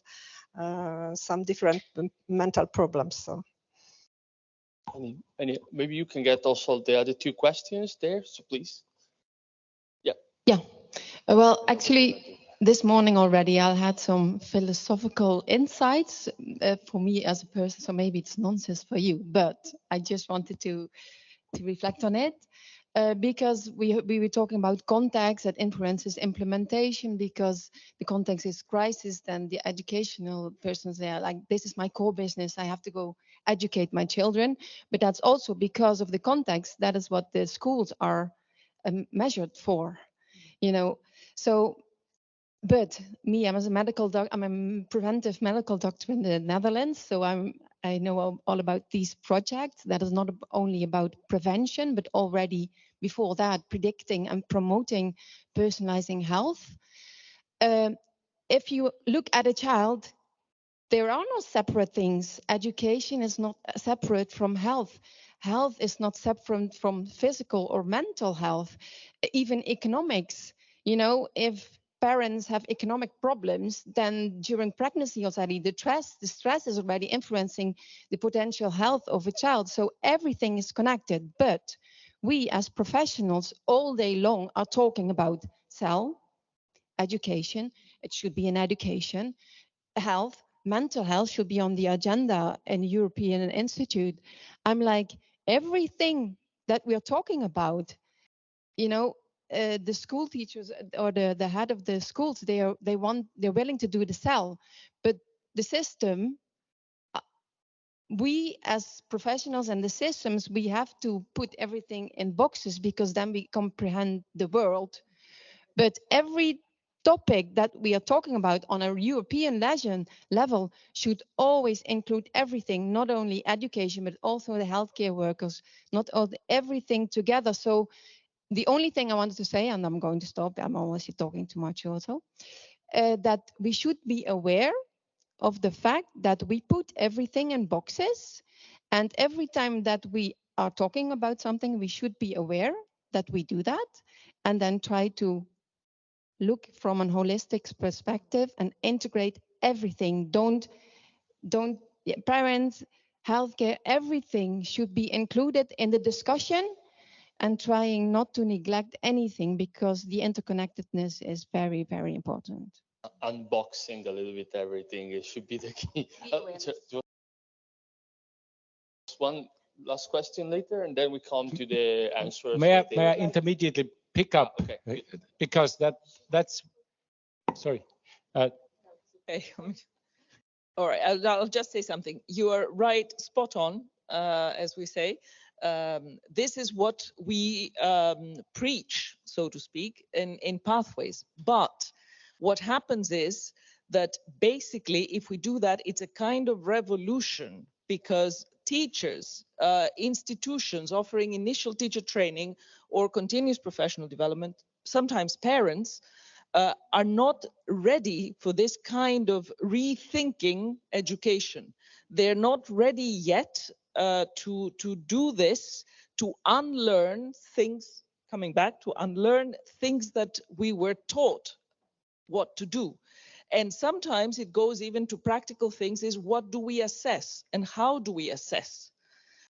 some different mental problems. So.
Maybe you can get also the other two questions there, so please.
Yeah. Well, actually, this morning already, I had some philosophical insights for me as a person. So maybe it's nonsense for you, but I just wanted to reflect on it. Because we were talking about context that influences implementation, because the context is crisis, then the educational persons, they are like, this is my core business, I have to go educate my children. But that's also because of the context, that is what the schools are measured for, you know. So, but me, I'm a preventive medical doctor in the Netherlands, so I know all about these projects. That is not only about prevention, but already before that, predicting and promoting personalizing health. If you look at a child, there are no separate things. Education is not separate from health. Health is not separate from physical or mental health, even economics. You know, if parents have economic problems, then during pregnancy already, the stress is already influencing the potential health of a child. So everything is connected. But we as professionals all day long are talking about cell, education. It should be an education, health, mental health should be on the agenda in European Institute. I'm like, everything that we are talking about, you know, the school teachers or the head of the schools, they're willing to do the cell, but the system, we as professionals and the systems, we have to put everything in boxes because then we comprehend the world. But every topic that we are talking about on a European level should always include everything, not only education, but also the healthcare workers, not all everything together. So the only thing I wanted to say, and I'm going to stop, I'm always talking too much also, that we should be aware of the fact that we put everything in boxes, and every time that we are talking about something, we should be aware that we do that, and then try to look from a holistic perspective and integrate everything. Parents, healthcare, everything should be included in the discussion, and trying not to neglect anything, because the interconnectedness is very, very important.
Unboxing a little bit everything, it should be the key. One last question later, and then we come to the answers.
May I intermediately pick up?
Okay.
Because that's sorry.
Okay. All right, I'll just say something. You are right, spot on, as we say. This is what we preach, so to speak, in Pathways. But what happens is that basically, if we do that, it's a kind of revolution, because teachers, institutions offering initial teacher training or continuous professional development, sometimes parents, are not ready for this kind of rethinking education. They're not ready yet to do this, to unlearn things, coming back to unlearn things that we were taught what to do. And sometimes it goes even to practical things, is what do we assess and how do we assess?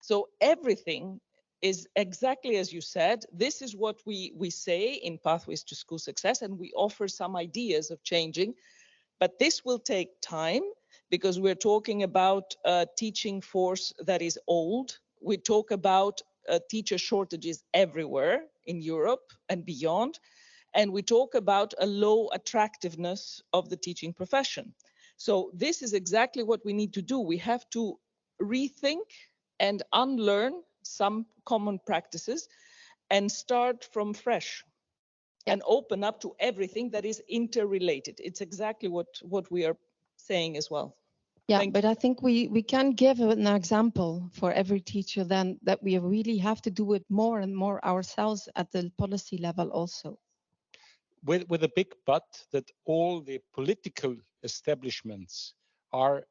So everything is exactly as you said. This is what we say in Pathways to School Success, and we offer some ideas of changing. But this will take time, because we're talking about a teaching force that is old. We talk about teacher shortages everywhere in Europe and beyond. And we talk about a low attractiveness of the teaching profession. So this is exactly what we need to do. We have to rethink and unlearn some common practices and start from fresh and open up to everything that is interrelated. It's exactly what we are saying as well.
Yeah, but I think we can give an example for every teacher then that we really have to do it more and more ourselves at the policy level also.
With a big but that all the political establishments are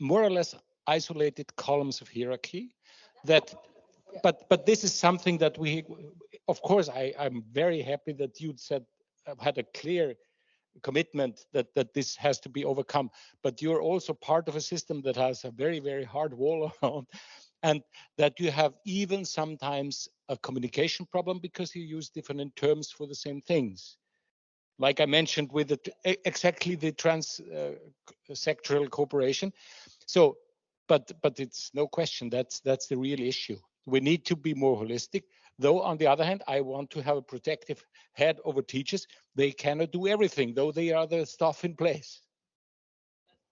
more or less isolated columns of hierarchy. That, but this is something that we, of course, I'm very happy that you said had a clear commitment that this has to be overcome. But you're also part of a system that has a very, very hard wall around, and that you have even sometimes a communication problem because you use different terms for the same things. Like I mentioned with exactly the trans-sectoral cooperation. So, but it's no question that's the real issue. We need to be more holistic. Though on the other hand, I want to have a protective head over teachers. They cannot do everything, though they are the stuff in place.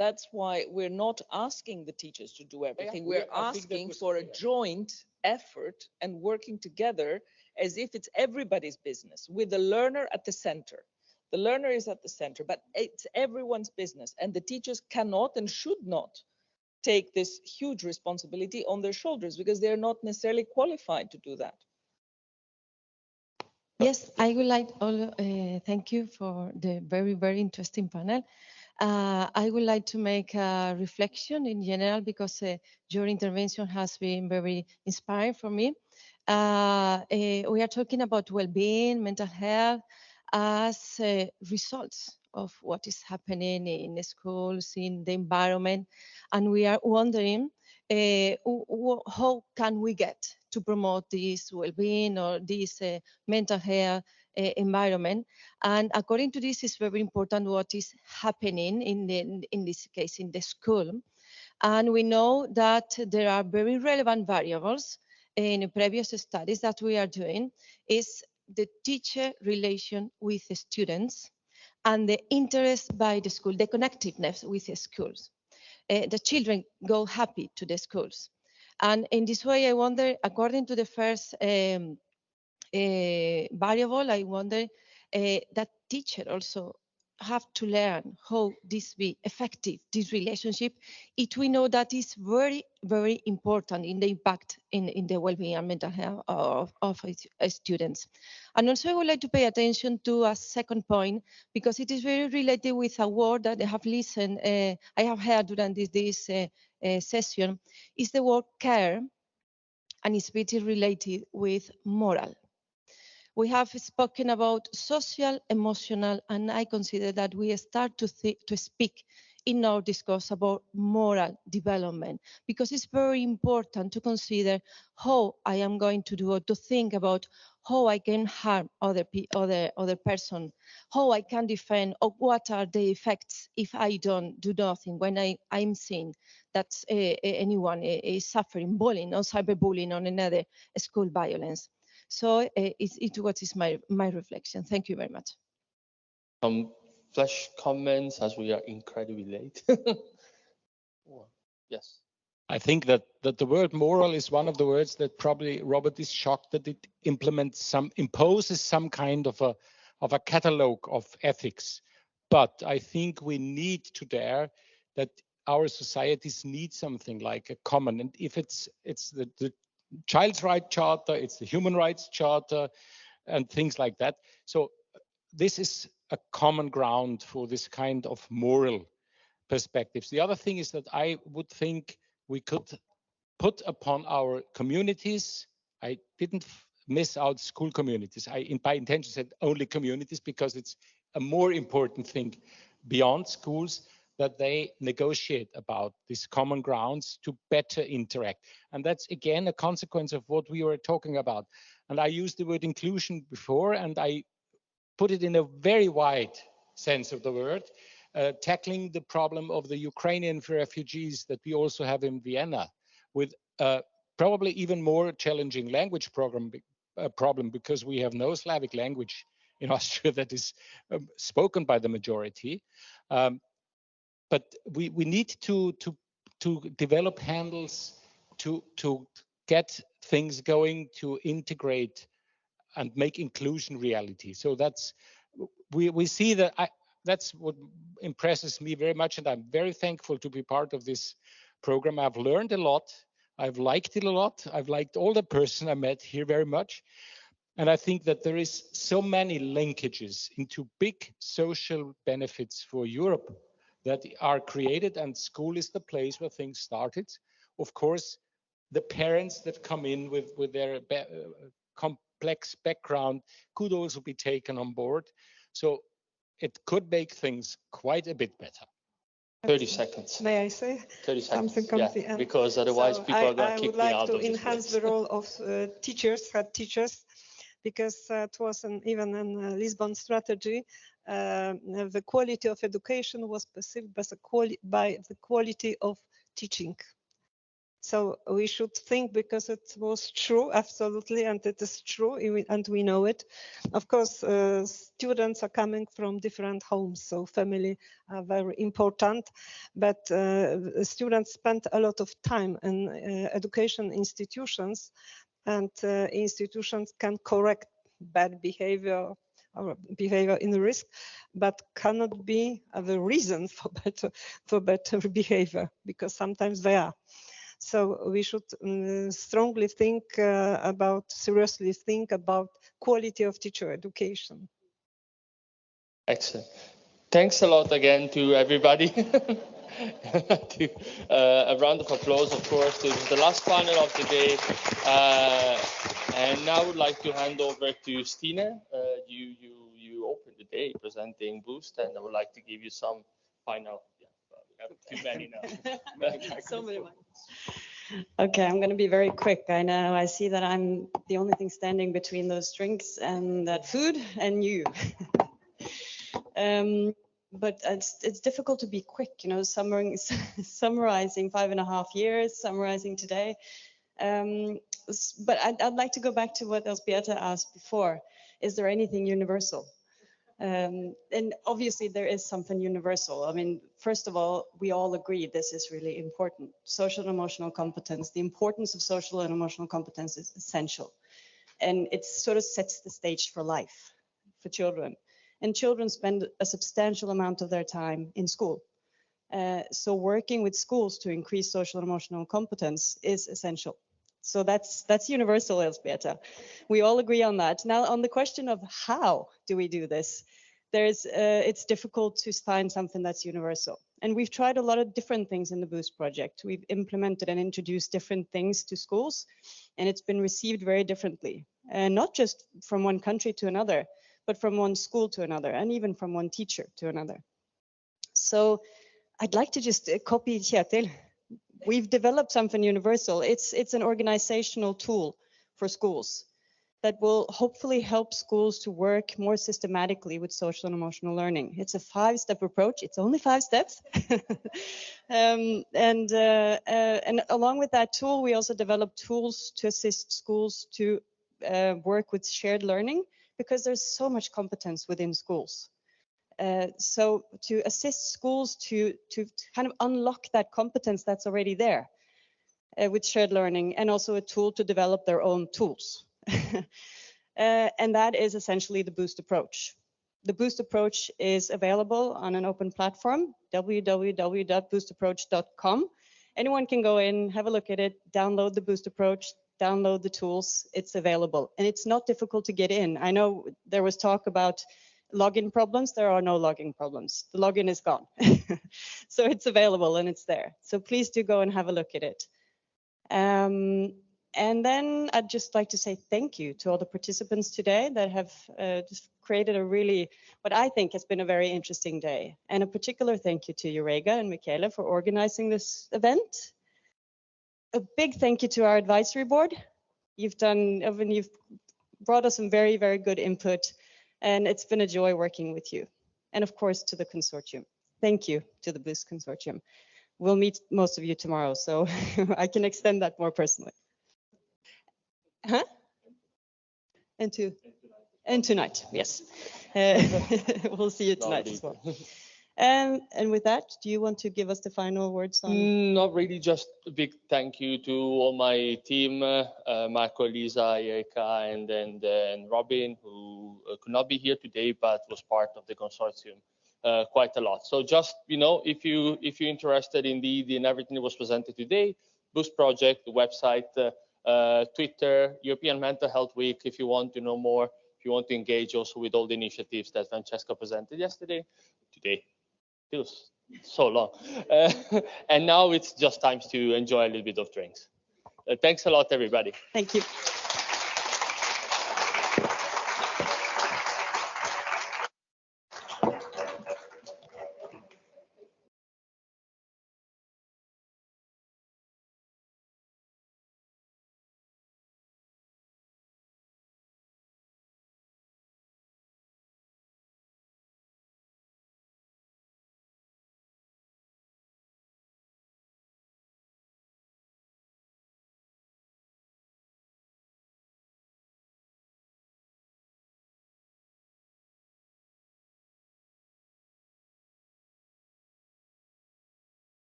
That's why we're not asking the teachers to do everything. We're asking for a joint effort and working together as if it's everybody's business, with the learner at the center. The learner is at the center, but it's everyone's business, and the teachers cannot and should not take this huge responsibility on their shoulders because they're not necessarily qualified to do that.
Yes, I would like thank you for the very, very interesting panel. I would like to make a reflection in general because your intervention has been very inspiring for me. We are talking about well-being, mental health as results of what is happening in schools, in the environment, and we are wondering how can we get to promote this well-being or this mental health environment. And according to this, it's very important what is happening in this case in the school. And we know that there are very relevant variables in previous studies that we are doing is the teacher relation with the students and the interest by the school, the connectiveness with the schools. The children go happy to the schools. And in this way, I wonder, according to the first variable, I wonder that teacher also have to learn how this be effective, this relationship, if we know that is very, very important in the impact in the well-being and mental health of students. And also I would like to pay attention to a second point, because it is very related with a word that I have listened, I have heard during this session, is the word care, and it's very related with moral. We have spoken about social, emotional, and I consider that we start to speak in our discourse about moral development, because it's very important to consider how I am going to do or to think about how I can harm other person, how I can defend, or what are the effects if I don't do nothing when I'm seeing that anyone is suffering bullying or cyberbullying or another school violence. So it's what is my reflection. Thank you very much.
Some flash comments as we are incredibly late. Yes.
I think that the word moral is one of the words that probably Robert is shocked that it imposes some kind of a catalogue of ethics. But I think we need to dare that our societies need something like a common, and if it's the Child's Rights Charter, it's the Human Rights Charter, and things like that. So this is a common ground for this kind of moral perspectives. The other thing is that I would think we could put upon our communities. I didn't miss out school communities. By intention said only communities, because it's a more important thing beyond schools, that they negotiate about these common grounds to better interact. And that's, again, a consequence of what we were talking about. And I used the word inclusion before, and I put it in a very wide sense of the word, tackling the problem of the Ukrainian refugees that we also have in Vienna, with probably even more challenging language problem, because we have no Slavic language in Austria that is spoken by the majority. But we need to develop handles to get things going, to integrate and make inclusion reality. So that's we see that that's what impresses me very much, and I'm very thankful to be part of this program. I've learned a lot. I've liked it a lot. I've liked all the person I met here very much. And I think that there is so many linkages into big social benefits for Europe that are created, and school is the place where things started. Of course, the parents that come in with their complex background could also be taken on board. So it could make things quite a bit better.
30 seconds.
May I say
30 seconds?
something comes the end?
Because otherwise
So
people are going to kick me out
I would like to
of this
enhance
place.
the role of teachers, head teachers, because it was even in Lisbon strategy, the quality of education was perceived by the quality of teaching. So we should think, because it was true, absolutely, and it is true, and we know it. Of course, students are coming from different homes, so family are very important, but students spend a lot of time in education institutions, and institutions can correct bad behavior or behavior in risk, but cannot be the reason for better behavior, because sometimes they are. So we should strongly think seriously think about quality of teacher education.
Excellent. Thanks a lot again to everybody. A round of applause, of course. This is the last panel of the day. And now I would like to hand over to Stine. You opened the day presenting Boost, and I would like to give you some final. Yeah, we have too many now.
So many. Okay, I'm going to be very quick. I know, I see that I'm the only thing standing between those drinks and that food and you. But it's difficult to be quick, you know, summarizing 5.5 years, summarizing today. But I'd like to go back to what Elzbieta asked before. Is there anything universal? And obviously there is something universal. I mean, first of all, we all agree this is really important. Social and emotional competence, the importance of social and emotional competence is essential. And it sort of sets the stage for life for children. And children spend a substantial amount of their time in school. So working with schools to increase social and emotional competence is essential. So that's universal, Elzbieta. We all agree on that. Now, on the question of how do we do this, it's difficult to find something that's universal. And we've tried a lot of different things in the Boost project. We've implemented and introduced different things to schools, and it's been received very differently. And not just from one country to another, but from one school to another, and even from one teacher to another. So I'd like to just copy Kjetil. We've developed something universal. It's an organizational tool for schools that will hopefully help schools to work more systematically with social and emotional learning. It's a 5-step approach. It's only 5 steps. And along with that tool, we also developed tools to assist schools to work with shared learning, because there's so much competence within schools. So to assist schools to kind of unlock that competence that's already there with shared learning, and also a tool to develop their own tools. And that is essentially the Boost approach. The Boost approach is available on an open platform, www.boostapproach.com. Anyone can go in, have a look at it, download the Boost approach, download the tools. It's available, and it's not difficult to get in. I know there was talk about login problems. There are no login problems. The login is gone. So it's available and it's there. So please do go and have a look at it. And then I'd just like to say thank you to all the participants today that have just created a really, what I think has been a very interesting day. And a particular thank you to Eureka and Michele for organizing this event. A big thank you to our advisory board. You've brought us some very, very good input, and it's been a joy working with you. And of course, to the consortium. Thank you to the Boost consortium. We'll meet most of you tomorrow, so I can extend that more personally. Huh? And tonight, yes. We'll see you tonight as well. And with that, do you want to give us the final words on?
Not really, just a big thank you to all my team, Marco, Lisa, Erika, and Robin, who could not be here today, but was part of the consortium quite a lot. So just, you know, if you're interested in everything that was presented today, Boost Project, the website, Twitter, European Mental Health Week, if you want to know more, if you want to engage also with all the initiatives that Francesca presented today feels so long. And now it's just time to enjoy a little bit of drinks. Thanks a lot, everybody.
Thank you.